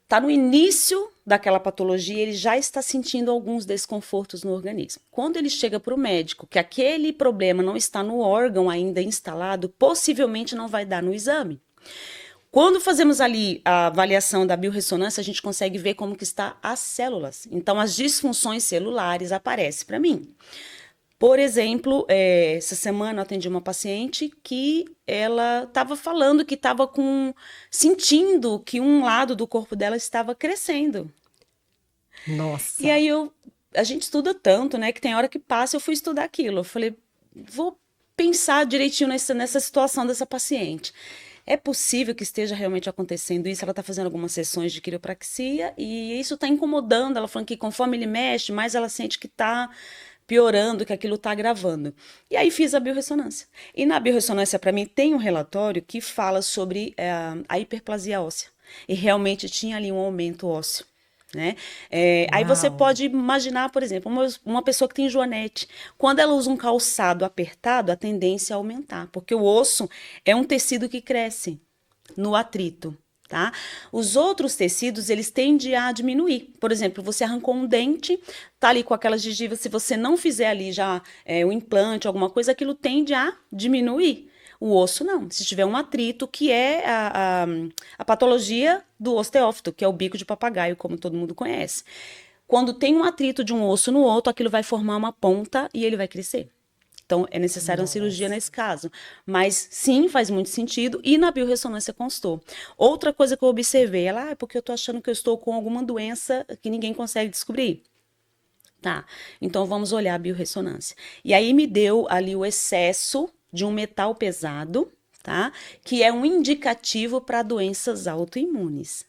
Está no início daquela patologia, ele já está sentindo alguns desconfortos no organismo. Quando ele chega para o médico, que aquele problema não está no órgão ainda instalado, possivelmente não vai dar no exame. Quando fazemos ali a avaliação da biorressonância, a gente consegue ver como que está as células. Então, as disfunções celulares aparecem para mim. Por exemplo, essa semana eu atendi uma paciente que ela estava falando que estava sentindo que um lado do corpo dela estava crescendo. Nossa! E aí a gente estuda tanto, né, que tem hora que passa, eu fui estudar aquilo. Eu falei, vou pensar direitinho nessa situação dessa paciente. É possível que esteja realmente acontecendo isso? Ela está fazendo algumas sessões de quiropraxia e isso está incomodando. Ela falando que conforme ele mexe, mais ela sente que está piorando, que aquilo está agravando. E aí fiz a biorressonância. E na biorressonância, para mim, tem um relatório que fala sobre a hiperplasia óssea. E realmente tinha ali um aumento ósseo. Né? Aí você pode imaginar, por exemplo, uma pessoa que tem joanete. Quando ela usa um calçado apertado, a tendência é aumentar. Porque o osso é um tecido que cresce no atrito. Tá? Os outros tecidos, eles tendem a diminuir. Por exemplo, você arrancou um dente, tá ali com aquelas gengivas, se você não fizer ali já o implante, alguma coisa, aquilo tende a diminuir. O osso não, se tiver um atrito, que é a patologia do osteófito, que é o bico de papagaio, como todo mundo conhece. Quando tem um atrito de um osso no outro, aquilo vai formar uma ponta e ele vai crescer. Então, é necessária uma cirurgia nesse caso. Mas, sim, faz muito sentido. E na biorressonância constou. Outra coisa que eu observei, é porque eu estou achando que eu estou com alguma doença que ninguém consegue descobrir. Tá, então vamos olhar a biorressonância. E aí me deu ali o excesso de um metal pesado, tá? Que é um indicativo para doenças autoimunes.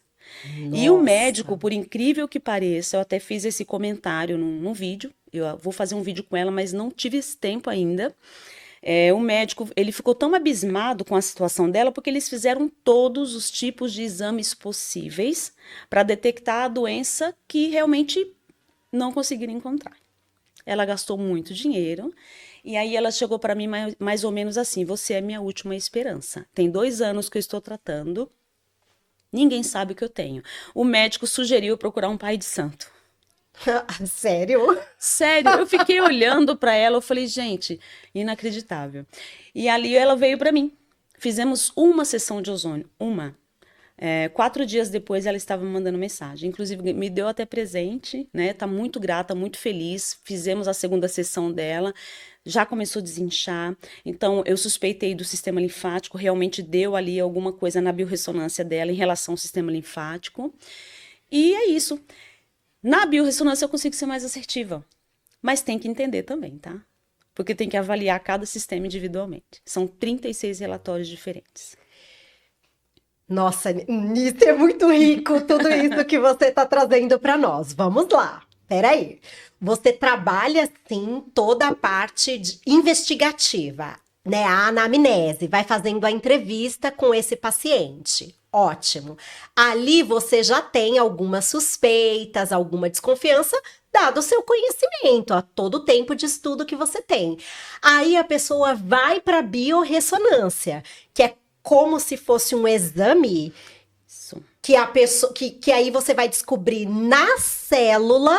E o médico, Nossa. por incrível que pareça, eu até fiz esse comentário num vídeo, eu vou fazer um vídeo com ela, mas não tive esse tempo ainda. O médico, ele ficou tão abismado com a situação dela, porque eles fizeram todos os tipos de exames possíveis para detectar a doença que realmente não conseguiram encontrar. Ela gastou muito dinheiro e aí ela chegou para mim mais ou menos assim: você é minha última esperança. Tem 2 anos que eu estou tratando, ninguém sabe o que eu tenho. O médico sugeriu procurar um pai de santo. Sério? Sério, eu fiquei olhando para ela, eu falei, gente, inacreditável. E ali ela veio para mim. Fizemos uma sessão de ozônio, uma. 4 dias depois ela estava me mandando mensagem. Inclusive, me deu até presente, né? Tá muito grata, muito feliz. Fizemos a segunda sessão dela, já começou a desinchar. Então, eu suspeitei do sistema linfático, realmente deu ali alguma coisa na biorressonância dela em relação ao sistema linfático. E é isso. Na biorressonância eu consigo ser mais assertiva, mas tem que entender também, tá? Porque tem que avaliar cada sistema individualmente. São 36 relatórios diferentes. Nossa, Nisso é muito rico tudo isso que você está trazendo para nós. Vamos lá. Peraí. Você trabalha, sim, toda a parte investigativa, né? A anamnese, vai fazendo a entrevista com esse paciente. Ótimo. Ali você já tem algumas suspeitas, alguma desconfiança, dado o seu conhecimento, a todo o tempo de estudo que você tem. Aí a pessoa vai para a biorressonância, que é como se fosse um exame Isso. que a pessoa que aí você vai descobrir na célula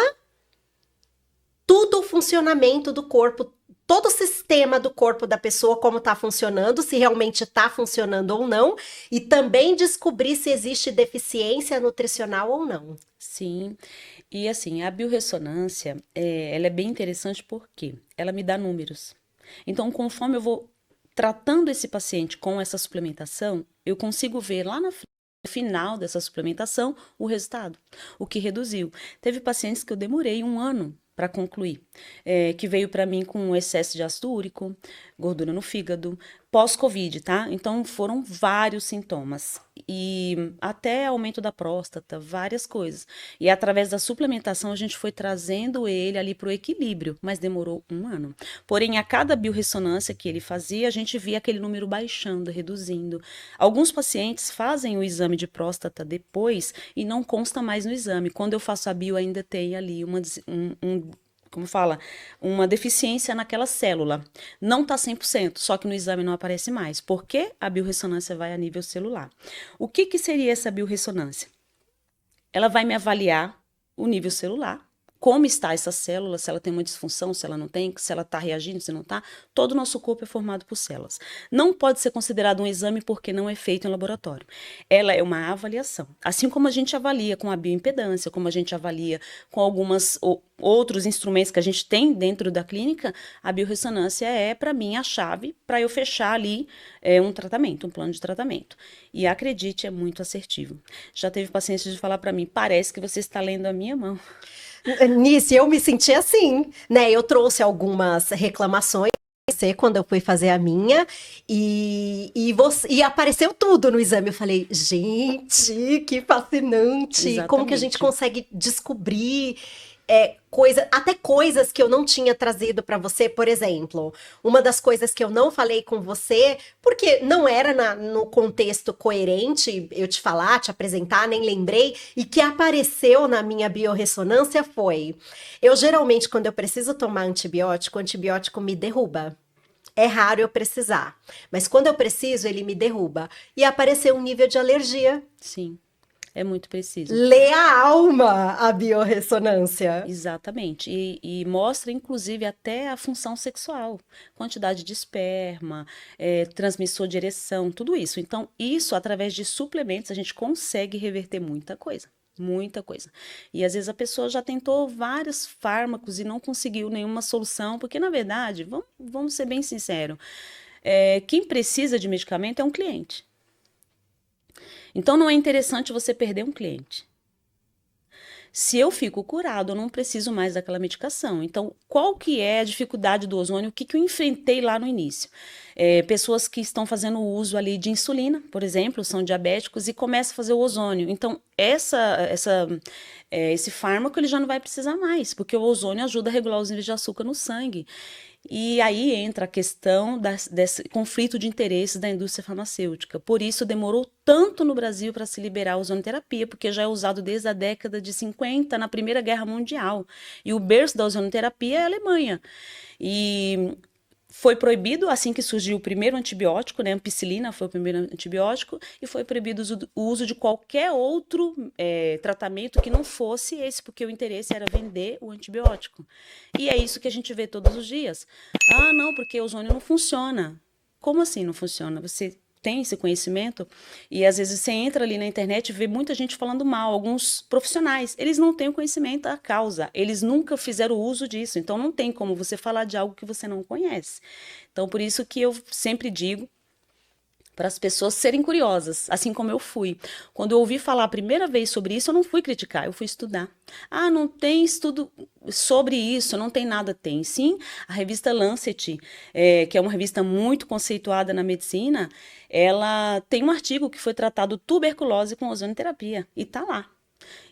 tudo o funcionamento do corpo, todo o sistema do corpo da pessoa, como está funcionando, se realmente está funcionando ou não, e também descobrir se existe deficiência nutricional ou não. Sim. E assim, a biorressonância, ela é bem interessante porque ela me dá números. Então, conforme eu vou tratando esse paciente com essa suplementação, eu consigo ver lá no final dessa suplementação o resultado, o que reduziu. Teve pacientes que eu demorei 1 ano para concluir, que veio para mim com excesso de ácido úrico, gordura no fígado, pós-Covid, tá? Então foram vários sintomas e até aumento da próstata, várias coisas. E através da suplementação a gente foi trazendo ele ali para o equilíbrio, mas demorou 1 ano. Porém, a cada biorressonância que ele fazia, a gente via aquele número baixando, reduzindo. Alguns pacientes fazem o exame de próstata depois e não consta mais no exame. Quando eu faço a bio, ainda tem ali como fala, uma deficiência naquela célula. Não está 100%, só que no exame não aparece mais, porque a biorressonância vai a nível celular. O que seria essa biorressonância? Ela vai me avaliar o nível celular, como está essa célula, se ela tem uma disfunção, se ela não tem, se ela está reagindo, se não está. Todo o nosso corpo é formado por células. Não pode ser considerado um exame porque não é feito em laboratório. Ela é uma avaliação. Assim como a gente avalia com a bioimpedância, como a gente avalia com alguns outros instrumentos que a gente tem dentro da clínica, a biorressonância é, para mim, a chave para eu fechar ali um tratamento, um plano de tratamento. E acredite, é muito assertivo. Já teve pacientes de falar para mim, parece que você está lendo a minha mão. Nisso eu me senti assim, né? Eu trouxe algumas reclamações quando eu fui fazer a minha e apareceu tudo no exame. Eu falei, gente, que fascinante! Como que a gente Exatamente. consegue descobrir até coisas que eu não tinha trazido para você, por exemplo. Uma das coisas que eu não falei com você, porque não era no contexto coerente eu te falar, te apresentar, nem lembrei, e que apareceu na minha biorressonância foi: eu geralmente, quando eu preciso tomar antibiótico, o antibiótico me derruba. É raro eu precisar, mas quando eu preciso, ele me derruba. E apareceu um nível de alergia. Sim, é muito preciso. Lê a alma, a biorressonância. Exatamente. E mostra, inclusive, até a função sexual, quantidade de esperma, transmissor de ereção, tudo isso. Então, isso, através de suplementos, a gente consegue reverter muita coisa. Muita coisa. E às vezes a pessoa já tentou vários fármacos e não conseguiu nenhuma solução, porque, na verdade, vamos ser bem sinceros, quem precisa de medicamento é um cliente. Então, não é interessante você perder um cliente. Se eu fico curado, eu não preciso mais daquela medicação. Então, qual que é a dificuldade do ozônio? O que que eu enfrentei lá no início? Pessoas que estão fazendo uso ali de insulina, por exemplo, são diabéticos e começam a fazer o ozônio. Então, esse fármaco ele já não vai precisar mais, porque o ozônio ajuda a regular os níveis de açúcar no sangue. E aí entra a questão desse conflito de interesses da indústria farmacêutica. Por isso demorou tanto no Brasil para se liberar a ozonoterapia, porque já é usado desde a década de 50, na Primeira Guerra Mundial. E o berço da ozonoterapia é a Alemanha. E foi proibido assim que surgiu o primeiro antibiótico, né? A ampicilina foi o primeiro antibiótico, e foi proibido o uso de qualquer outro tratamento que não fosse esse, porque o interesse era vender o antibiótico. E é isso que a gente vê todos os dias. Ah, não, porque o ozônio não funciona. Como assim não funciona? Você tem esse conhecimento e às vezes você entra ali na internet e vê muita gente falando mal, alguns profissionais, eles não têm o conhecimento da causa, eles nunca fizeram uso disso, então não tem como você falar de algo que você não conhece. Então por isso que eu sempre digo para as pessoas serem curiosas, assim como eu fui. Quando eu ouvi falar a primeira vez sobre isso, eu não fui criticar, eu fui estudar. Ah, não tem estudo sobre isso, não tem nada. Tem sim, a revista Lancet, que é uma revista muito conceituada na medicina, ela tem um artigo que foi tratado tuberculose com ozonoterapia, e tá lá.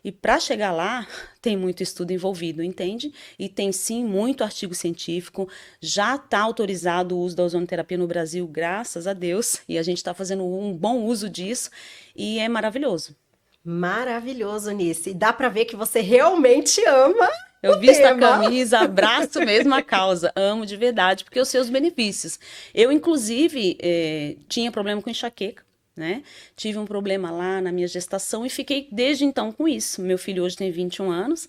E para chegar lá, tem muito estudo envolvido, entende? E tem sim muito artigo científico, já está autorizado o uso da ozonoterapia no Brasil, graças a Deus, e a gente está fazendo um bom uso disso, e é maravilhoso. Maravilhoso, Nice. E dá para ver que você realmente ama Eu o visto a tema. camisa, abraço mesmo a causa, amo de verdade, porque eu sei os benefícios. Eu, inclusive, tinha problema com enxaqueca, né? Tive um problema lá na minha gestação e fiquei desde então com isso. Meu filho hoje tem 21 anos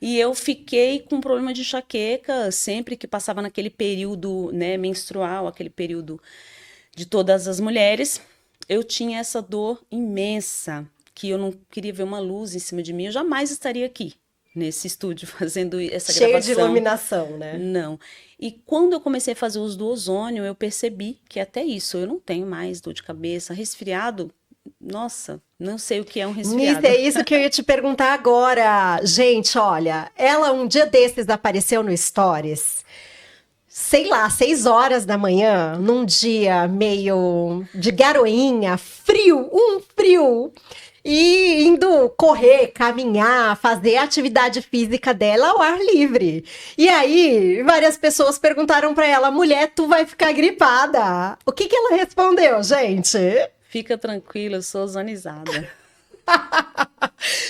e eu fiquei com problema de enxaqueca sempre que passava naquele período, né, menstrual, aquele período de todas as mulheres. Eu tinha essa dor imensa, que eu não queria ver uma luz em cima de mim. Eu jamais estaria aqui nesse estúdio fazendo essa Cheio gravação. de iluminação, né? Não. E quando eu comecei a fazer uso do ozônio, eu percebi que até isso, eu não tenho mais dor de cabeça, resfriado. Nossa, não sei o que é um Nisso, resfriado. é isso que eu ia te perguntar agora. Gente, olha, ela um dia desses apareceu no Stories, sei lá, 6 horas da manhã, num dia meio de garoinha, frio, um frio. E indo correr, caminhar, fazer a atividade física dela ao ar livre. E aí, várias pessoas perguntaram pra ela: mulher, tu vai ficar gripada? O que que ela respondeu, gente? Fica tranquila, eu sou ozonizada.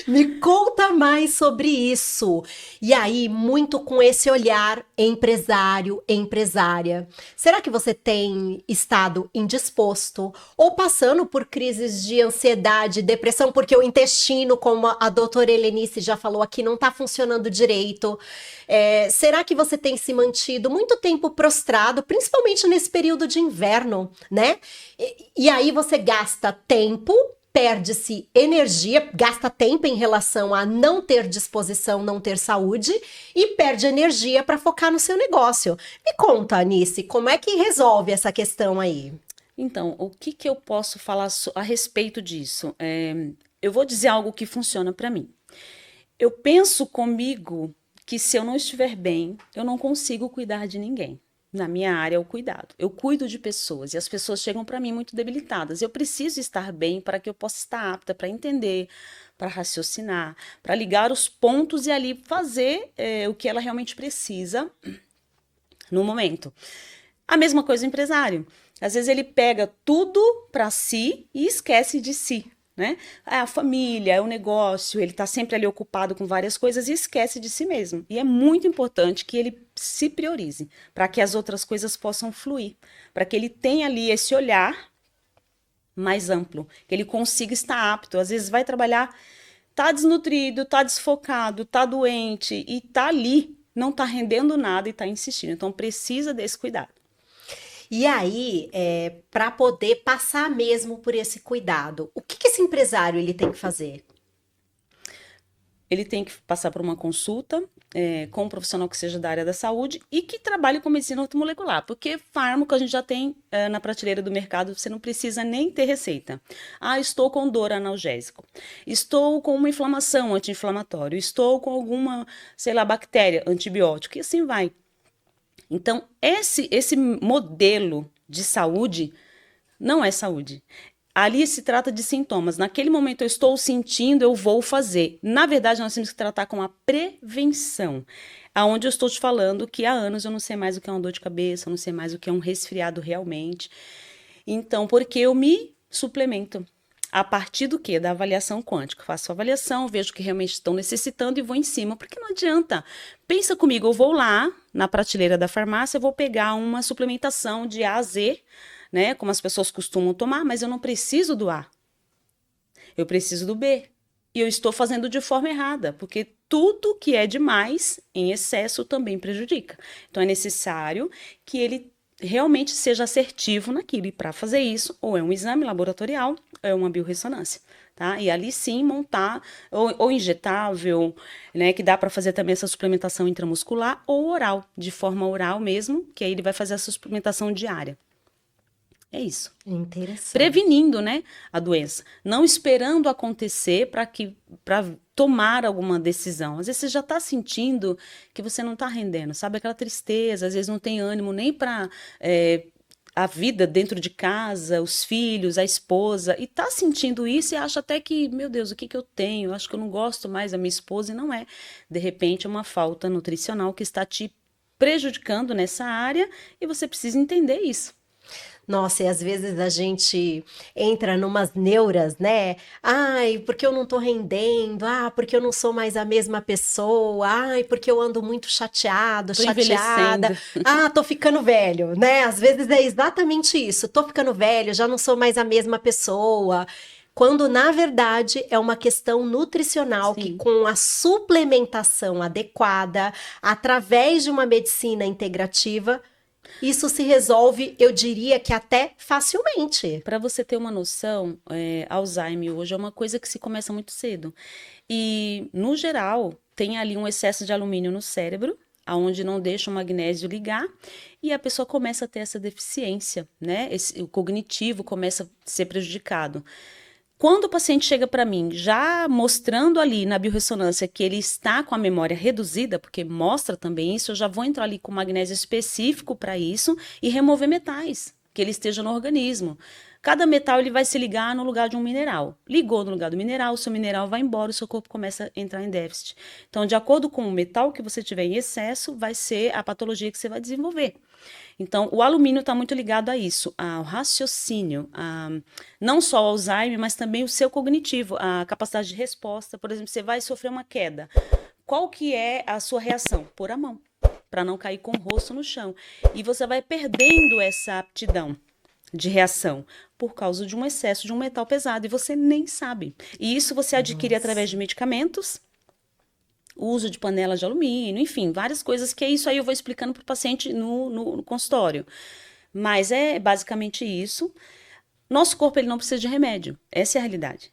Me conta mais sobre isso. E aí, muito com esse olhar empresário, empresária. Será que você tem estado indisposto ou passando por crises de ansiedade, depressão, porque o intestino, como a doutora Helenice já falou aqui, não está funcionando direito? Será que você tem se mantido muito tempo prostrado, principalmente nesse período de inverno, né? E aí você gasta tempo, perde-se energia, gasta tempo em relação a não ter disposição, não ter saúde e perde energia para focar no seu negócio. Me conta, Anice, como é que resolve essa questão aí? Então, o que que eu posso falar a respeito disso? Eu vou dizer algo que funciona para mim. Eu penso comigo que se eu não estiver bem, eu não consigo cuidar de ninguém. Na minha área é o cuidado. Eu cuido de pessoas e as pessoas chegam para mim muito debilitadas. Eu preciso estar bem para que eu possa estar apta para entender, para raciocinar, para ligar os pontos e ali fazer o que ela realmente precisa no momento. A mesma coisa o empresário. Às vezes ele pega tudo para si e esquece de si. Né? É a família, é o negócio, ele está sempre ali ocupado com várias coisas e esquece de si mesmo. E é muito importante que ele se priorize para que as outras coisas possam fluir, para que ele tenha ali esse olhar mais amplo, que ele consiga estar apto. Às vezes vai trabalhar, tá desnutrido, tá desfocado, tá doente e tá ali, não tá rendendo nada e tá insistindo. Então precisa desse cuidado. E aí, para poder passar mesmo por esse cuidado, o que esse empresário ele tem que fazer? Ele tem que passar por uma consulta, com um profissional que seja da área da saúde e que trabalhe com medicina ortomolecular, porque fármaco a gente já tem na prateleira do mercado, você não precisa nem ter receita. Ah, estou com dor, analgésico. Estou com uma inflamação, anti-inflamatório. Estou com alguma, sei lá, bactéria, antibiótico, e assim vai. Então, esse modelo de saúde não é saúde. Ali se trata de sintomas. Naquele momento eu estou sentindo, eu vou fazer. Na verdade, nós temos que tratar com a prevenção. Aonde eu estou te falando que há anos eu não sei mais o que é uma dor de cabeça, eu não sei mais o que é um resfriado realmente. Então, porque eu me suplemento. A partir do quê? Da avaliação quântica. Faço a avaliação, vejo que realmente estão necessitando e vou em cima, porque não adianta. Pensa comigo, eu vou lá na prateleira da farmácia, eu vou pegar uma suplementação de A a Z, né, como as pessoas costumam tomar, mas eu não preciso do A. Eu preciso do B. E eu estou fazendo de forma errada, porque tudo que é demais, em excesso, também prejudica. Então, é necessário que ele realmente seja assertivo naquilo. E para fazer isso, ou é um exame laboratorial, ou é uma biorressonância. Tá? E ali sim montar, ou injetável, né, que dá para fazer também essa suplementação intramuscular, ou oral, de forma oral mesmo, que aí ele vai fazer essa suplementação diária. É isso. Interessante. Prevenindo, né, a doença. Não esperando acontecer para tomar alguma decisão. Às vezes você já está sentindo que você não está rendendo, sabe? Aquela tristeza, às vezes não tem ânimo nem para a vida dentro de casa, os filhos, a esposa, e está sentindo isso e acha até que, meu Deus, o que eu tenho? Eu acho que eu não gosto mais da minha esposa, e não é. De repente é uma falta nutricional que está te prejudicando nessa área e você precisa entender isso. Nossa, e às vezes a gente entra numas neuras, né? Ai, porque eu não tô rendendo. Ah, porque eu não sou mais a mesma pessoa. Ai, porque eu ando muito chateado, Tô chateada. envelhecendo. Ah, tô ficando velho, né? Às vezes é exatamente isso. Tô ficando velho, já não sou mais a mesma pessoa. Quando, na verdade, é uma questão nutricional que, Sim. com a suplementação adequada, através de uma medicina integrativa, isso se resolve, eu diria que até facilmente. Para você ter uma noção, Alzheimer hoje é uma coisa que se começa muito cedo. E, no geral, tem ali um excesso de alumínio no cérebro, aonde não deixa o magnésio ligar, e a pessoa começa a ter essa deficiência, né? O cognitivo começa a ser prejudicado. Quando o paciente chega para mim já mostrando ali na biorressonância que ele está com a memória reduzida, porque mostra também isso, eu já vou entrar ali com magnésio específico para isso e remover metais que ele esteja no organismo. Cada metal ele vai se ligar no lugar de um mineral. Ligou no lugar do mineral, o seu mineral vai embora, o seu corpo começa a entrar em déficit. Então, de acordo com o metal que você tiver em excesso, vai ser a patologia que você vai desenvolver. Então, o alumínio está muito ligado a isso, ao raciocínio, não só ao Alzheimer, mas também o seu cognitivo, a capacidade de resposta. Por exemplo, você vai sofrer uma queda. Qual que é a sua reação? Pôr a mão, para não cair com o rosto no chão. E você vai perdendo essa aptidão de reação por causa de um excesso de um metal pesado e você nem sabe. E isso você adquire através de medicamentos, o uso de panela de alumínio, enfim, várias coisas que é isso aí eu vou explicando para o paciente no consultório. Mas é basicamente isso. Nosso corpo ele não precisa de remédio, essa é a realidade.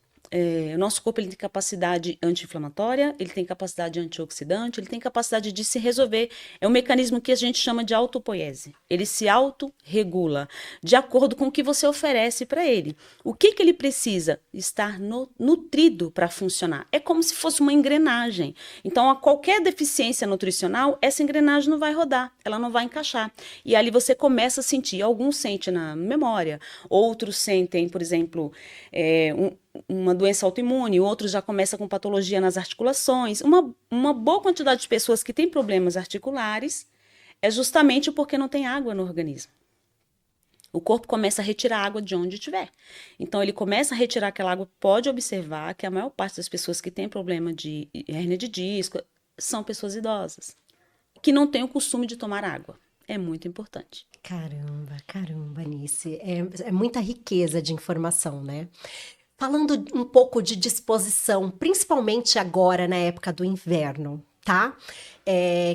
O nosso corpo ele tem capacidade anti-inflamatória, ele tem capacidade antioxidante, ele tem capacidade de se resolver. É um mecanismo que a gente chama de autopoiese. Ele se autorregula de acordo com o que você oferece para ele. O que ele precisa? Estar nutrido para funcionar. É como se fosse uma engrenagem. Então, a qualquer deficiência nutricional, essa engrenagem não vai rodar, ela não vai encaixar. E ali você começa a sentir. Alguns sentem na memória, outros sentem, por exemplo, uma doença autoimune, outros já começam com patologia nas articulações. Uma boa quantidade de pessoas que têm problemas articulares é justamente porque não tem água no organismo. O corpo começa a retirar água de onde tiver. Então, ele começa a retirar aquela água. Pode observar que a maior parte das pessoas que têm problema de hérnia de disco são pessoas idosas, que não têm o costume de tomar água. É muito importante. Caramba, Nice. É muita riqueza de informação, né? Falando um pouco de disposição, principalmente agora na época do inverno, tá?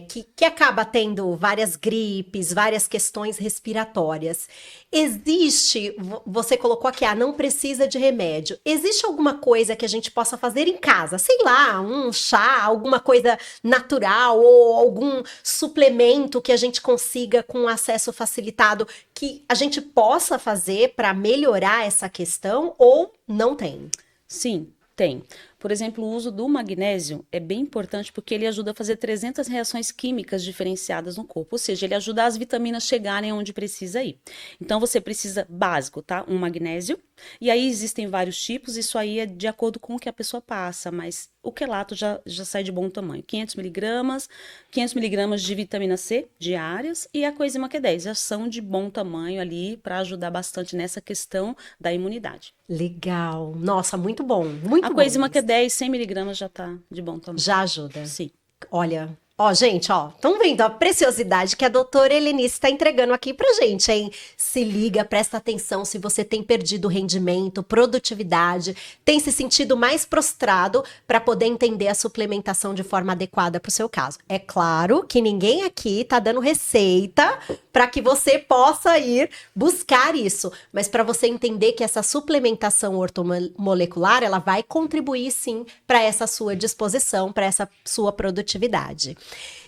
Que acaba tendo várias gripes, várias questões respiratórias. Existe, você colocou aqui, não precisa de remédio. Existe alguma coisa que a gente possa fazer em casa? Sei lá, um chá, alguma coisa natural ou algum suplemento que a gente consiga com acesso facilitado que a gente possa fazer para melhorar essa questão ou não tem? Sim, tem. Por exemplo, o uso do magnésio é bem importante porque ele ajuda a fazer 300 reações químicas diferenciadas no corpo, ou seja, ele ajuda as vitaminas chegarem onde precisa ir. Então, você precisa, básico, tá? Um magnésio, e aí existem vários tipos, isso aí é de acordo com o que a pessoa passa, mas o quelato já sai de bom tamanho. 500 miligramas de vitamina C diárias e a coenzima Q10 já são de bom tamanho ali para ajudar bastante nessa questão da imunidade. Legal. Nossa, muito bom. Muito A bom coenzima isso. Q10, 100 miligramas já tá de bom tamanho. Já ajuda. Sim. Olha, gente, estão vendo a preciosidade que a doutora Helenice está entregando aqui pra gente, hein? Se liga, presta atenção se você tem perdido rendimento, produtividade, tem se sentido mais prostrado para poder entender a suplementação de forma adequada para o seu caso. É claro que ninguém aqui está dando receita para que você possa ir buscar isso, mas para você entender que essa suplementação ortomolecular, ela vai contribuir sim para essa sua disposição, para essa sua produtividade.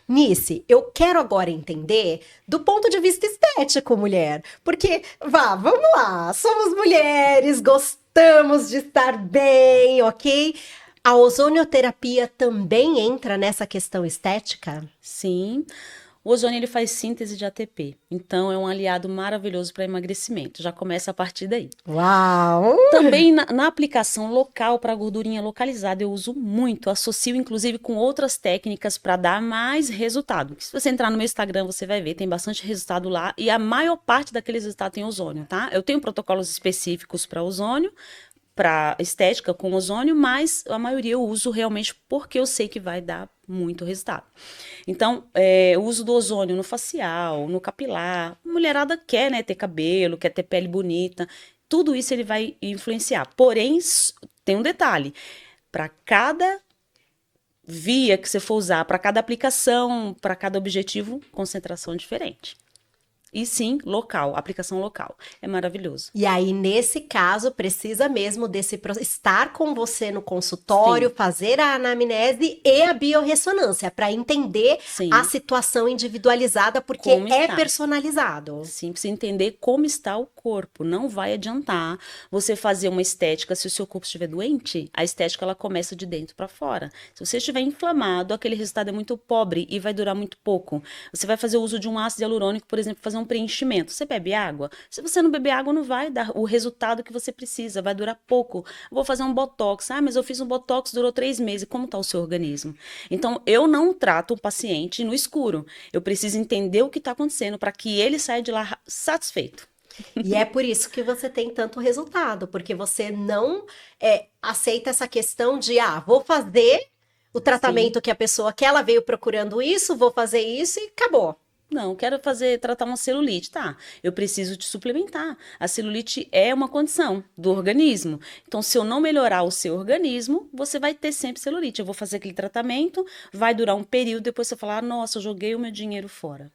Nice, eu quero agora entender do ponto de vista estético, mulher. Porque, vamos lá, somos mulheres, gostamos de estar bem, ok? A ozonioterapia também entra nessa questão estética? Sim. O ozônio ele faz síntese de ATP, então é um aliado maravilhoso para emagrecimento. Já começa a partir daí. Uau! Também na aplicação local para gordurinha localizada eu uso muito, associo inclusive com outras técnicas para dar mais resultado. Se você entrar no meu Instagram você vai ver, tem bastante resultado lá e a maior parte daqueles resultados tem ozônio, tá? Eu tenho protocolos específicos para ozônio, para estética com ozônio, mas a maioria eu uso realmente porque eu sei que vai dar muito resultado. Então, o uso do ozônio no facial, no capilar, a mulherada quer, né, ter cabelo, quer ter pele bonita, tudo isso ele vai influenciar. Porém, tem um detalhe, para cada via que você for usar, para cada aplicação, para cada objetivo, concentração diferente. E sim, local, aplicação local. É maravilhoso. E aí, nesse caso, precisa mesmo estar com você no consultório, sim, fazer a anamnese e a biorressonância, para entender, sim, a situação individualizada, porque personalizado. Sim, precisa entender como está o corpo. Não vai adiantar você fazer uma estética se o seu corpo estiver doente. A estética, ela começa de dentro para fora. Se você estiver inflamado, aquele resultado é muito pobre e vai durar muito pouco. Você vai fazer o uso de um ácido hialurônico, por exemplo, fazer um preenchimento. Você bebe água? Se você não beber água, não vai dar o resultado que você precisa, vai durar pouco. Vou fazer um botox. Mas eu fiz um botox, durou 3 meses. Como está o seu organismo? Então, eu não trato o paciente no escuro. Eu preciso entender o que está acontecendo para que ele saia de lá satisfeito. E é por isso que você tem tanto resultado, porque você não aceita essa questão de, vou fazer o tratamento, sim, que a pessoa quer, ela veio procurando isso, vou fazer isso e acabou. Não, quero tratar uma celulite, tá? Eu preciso te suplementar. A celulite é uma condição do organismo. Então, se eu não melhorar o seu organismo, você vai ter sempre celulite. Eu vou fazer aquele tratamento, vai durar um período, depois você falar, nossa, eu joguei o meu dinheiro fora.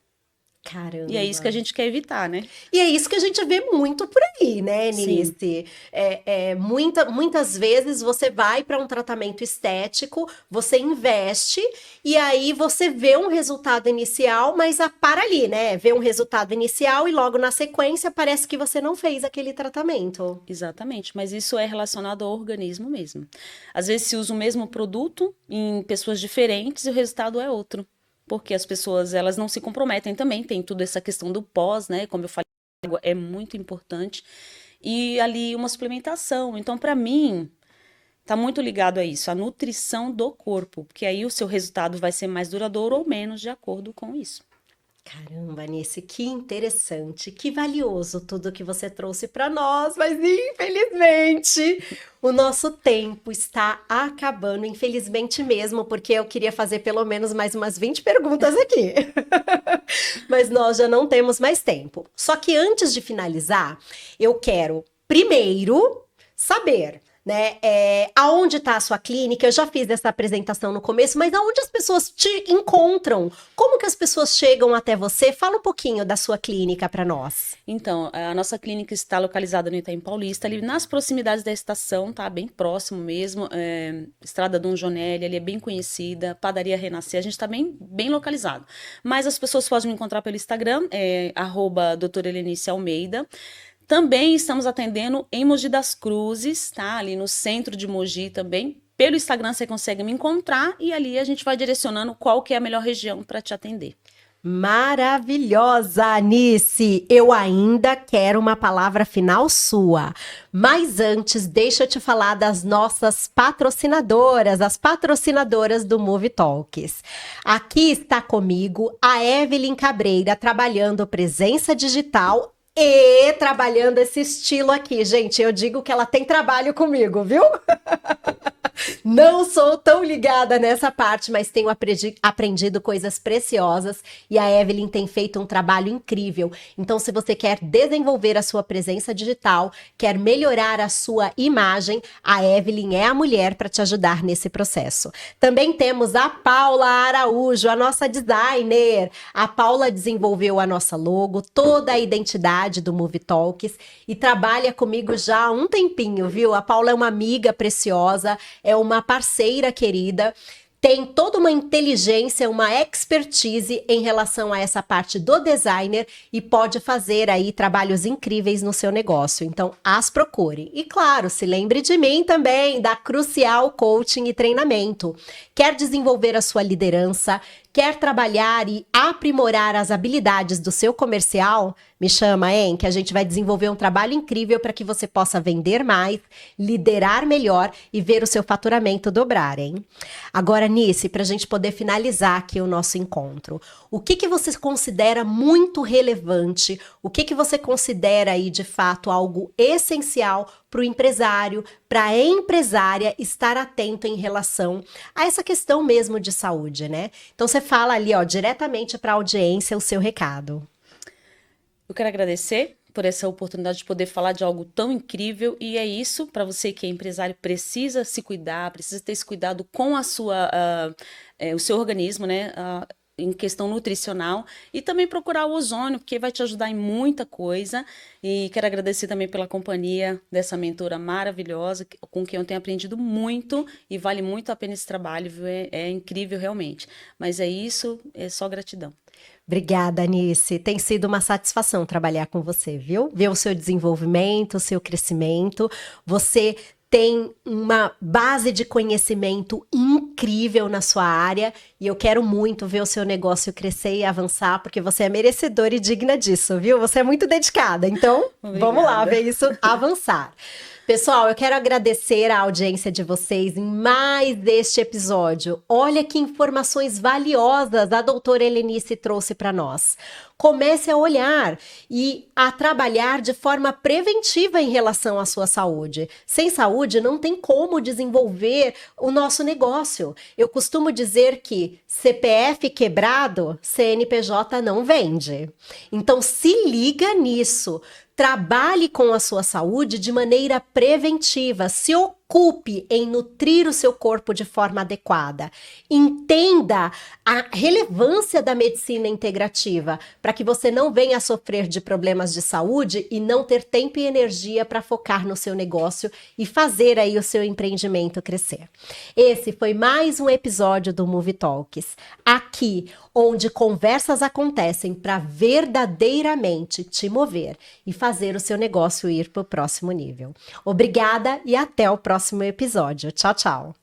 Caramba. E é isso que a gente quer evitar, né? E é isso que a gente vê muito por aí, né, Nice? Muitas vezes você vai para um tratamento estético, você investe e aí você vê um resultado inicial, mas para ali, né? Vê um resultado inicial e logo na sequência parece que você não fez aquele tratamento. Exatamente, mas isso é relacionado ao organismo mesmo. Às vezes se usa o mesmo produto em pessoas diferentes e o resultado é outro. Porque as pessoas, elas não se comprometem também, tem tudo essa questão do pós, né, como eu falei, é muito importante, e ali uma suplementação, então para mim, tá muito ligado a isso, a nutrição do corpo, porque aí o seu resultado vai ser mais duradouro ou menos de acordo com isso. Caramba, Nice, que interessante, que valioso tudo que você trouxe para nós, mas infelizmente o nosso tempo está acabando, infelizmente mesmo, porque eu queria fazer pelo menos mais umas 20 perguntas aqui, mas nós já não temos mais tempo. Só que antes de finalizar, eu quero primeiro saber né? Aonde está a sua clínica? Eu já fiz essa apresentação no começo, mas aonde as pessoas te encontram? Como que as pessoas chegam até você? Fala um pouquinho da sua clínica para nós. Então, a nossa clínica está localizada no Itaim Paulista, ali nas proximidades da estação, tá? Bem próximo mesmo. Estrada Dom Jonelli, ali é bem conhecida. Padaria Renascer, a gente está bem localizado. Mas as pessoas podem me encontrar pelo Instagram, @doutora Helenice Almeida. Também estamos atendendo em Mogi das Cruzes, tá? Ali no centro de Mogi também. Pelo Instagram você consegue me encontrar e ali a gente vai direcionando qual que é a melhor região para te atender. Maravilhosa, Anice! Eu ainda quero uma palavra final sua. Mas antes, deixa eu te falar das nossas patrocinadoras, as patrocinadoras do Movie Talks. Aqui está comigo a Evelyn Cabreira, trabalhando presença digital e trabalhando esse estilo aqui. Gente, eu digo que ela tem trabalho comigo, viu? Não sou tão ligada nessa parte, mas tenho aprendido coisas preciosas e a Evelyn tem feito um trabalho incrível. Então, se você quer desenvolver a sua presença digital, quer melhorar a sua imagem, a Evelyn é a mulher para te ajudar nesse processo. Também temos a Paula Araújo, a nossa designer. A Paula desenvolveu a nossa logo, toda a identidade do Movie Talks e trabalha comigo já há um tempinho, viu? A Paula é uma amiga preciosa, é uma parceira querida, tem toda uma inteligência, uma expertise em relação a essa parte do designer e pode fazer aí trabalhos incríveis no seu negócio. Então, as procure. E claro, se lembre de mim também, da Crucial Coaching e Treinamento. Quer desenvolver a sua liderança? Quer trabalhar e aprimorar as habilidades do seu comercial? Me chama, hein? Que a gente vai desenvolver um trabalho incrível para que você possa vender mais, liderar melhor e ver o seu faturamento dobrar, hein? Agora, Nice, para a gente poder finalizar aqui o nosso encontro, o que você considera muito relevante? O que você considera aí, de fato, algo essencial para o empresário, para a empresária estar atento em relação a essa questão mesmo de saúde, né? Então, você fala ali, ó, diretamente para a audiência o seu recado. Eu quero agradecer por essa oportunidade de poder falar de algo tão incrível e é isso, para você que é empresário, precisa se cuidar, precisa ter esse cuidado com a sua, o seu organismo, né? Em questão nutricional e também procurar o ozônio, porque vai te ajudar em muita coisa. E quero agradecer também pela companhia dessa mentora maravilhosa, com quem eu tenho aprendido muito e vale muito a pena esse trabalho, viu? É incrível realmente. Mas é isso, é só gratidão. Obrigada, Anice. Tem sido uma satisfação trabalhar com você, viu? Ver o seu desenvolvimento, o seu crescimento. Você tem uma base de conhecimento incrível na sua área e eu quero muito ver o seu negócio crescer e avançar, porque você é merecedora e digna disso, viu? Você é muito dedicada, então vamos lá ver isso avançar. Pessoal, eu quero agradecer a audiência de vocês em mais deste episódio. Olha que informações valiosas a doutora Helenice trouxe para nós. Comece a olhar e a trabalhar de forma preventiva em relação à sua saúde. Sem saúde, não tem como desenvolver o nosso negócio. Eu costumo dizer que CPF quebrado, CNPJ não vende. Então, se liga nisso. Trabalhe com a sua saúde de maneira preventiva. Se ocupe em nutrir o seu corpo de forma adequada. Entenda a relevância da medicina integrativa para que você não venha a sofrer de problemas de saúde e não ter tempo e energia para focar no seu negócio e fazer aí o seu empreendimento crescer. Esse foi mais um episódio do Movie Talks. Aqui, onde conversas acontecem para verdadeiramente te mover e fazer o seu negócio ir para o próximo nível. Obrigada e até o próximo episódio. Tchau, tchau!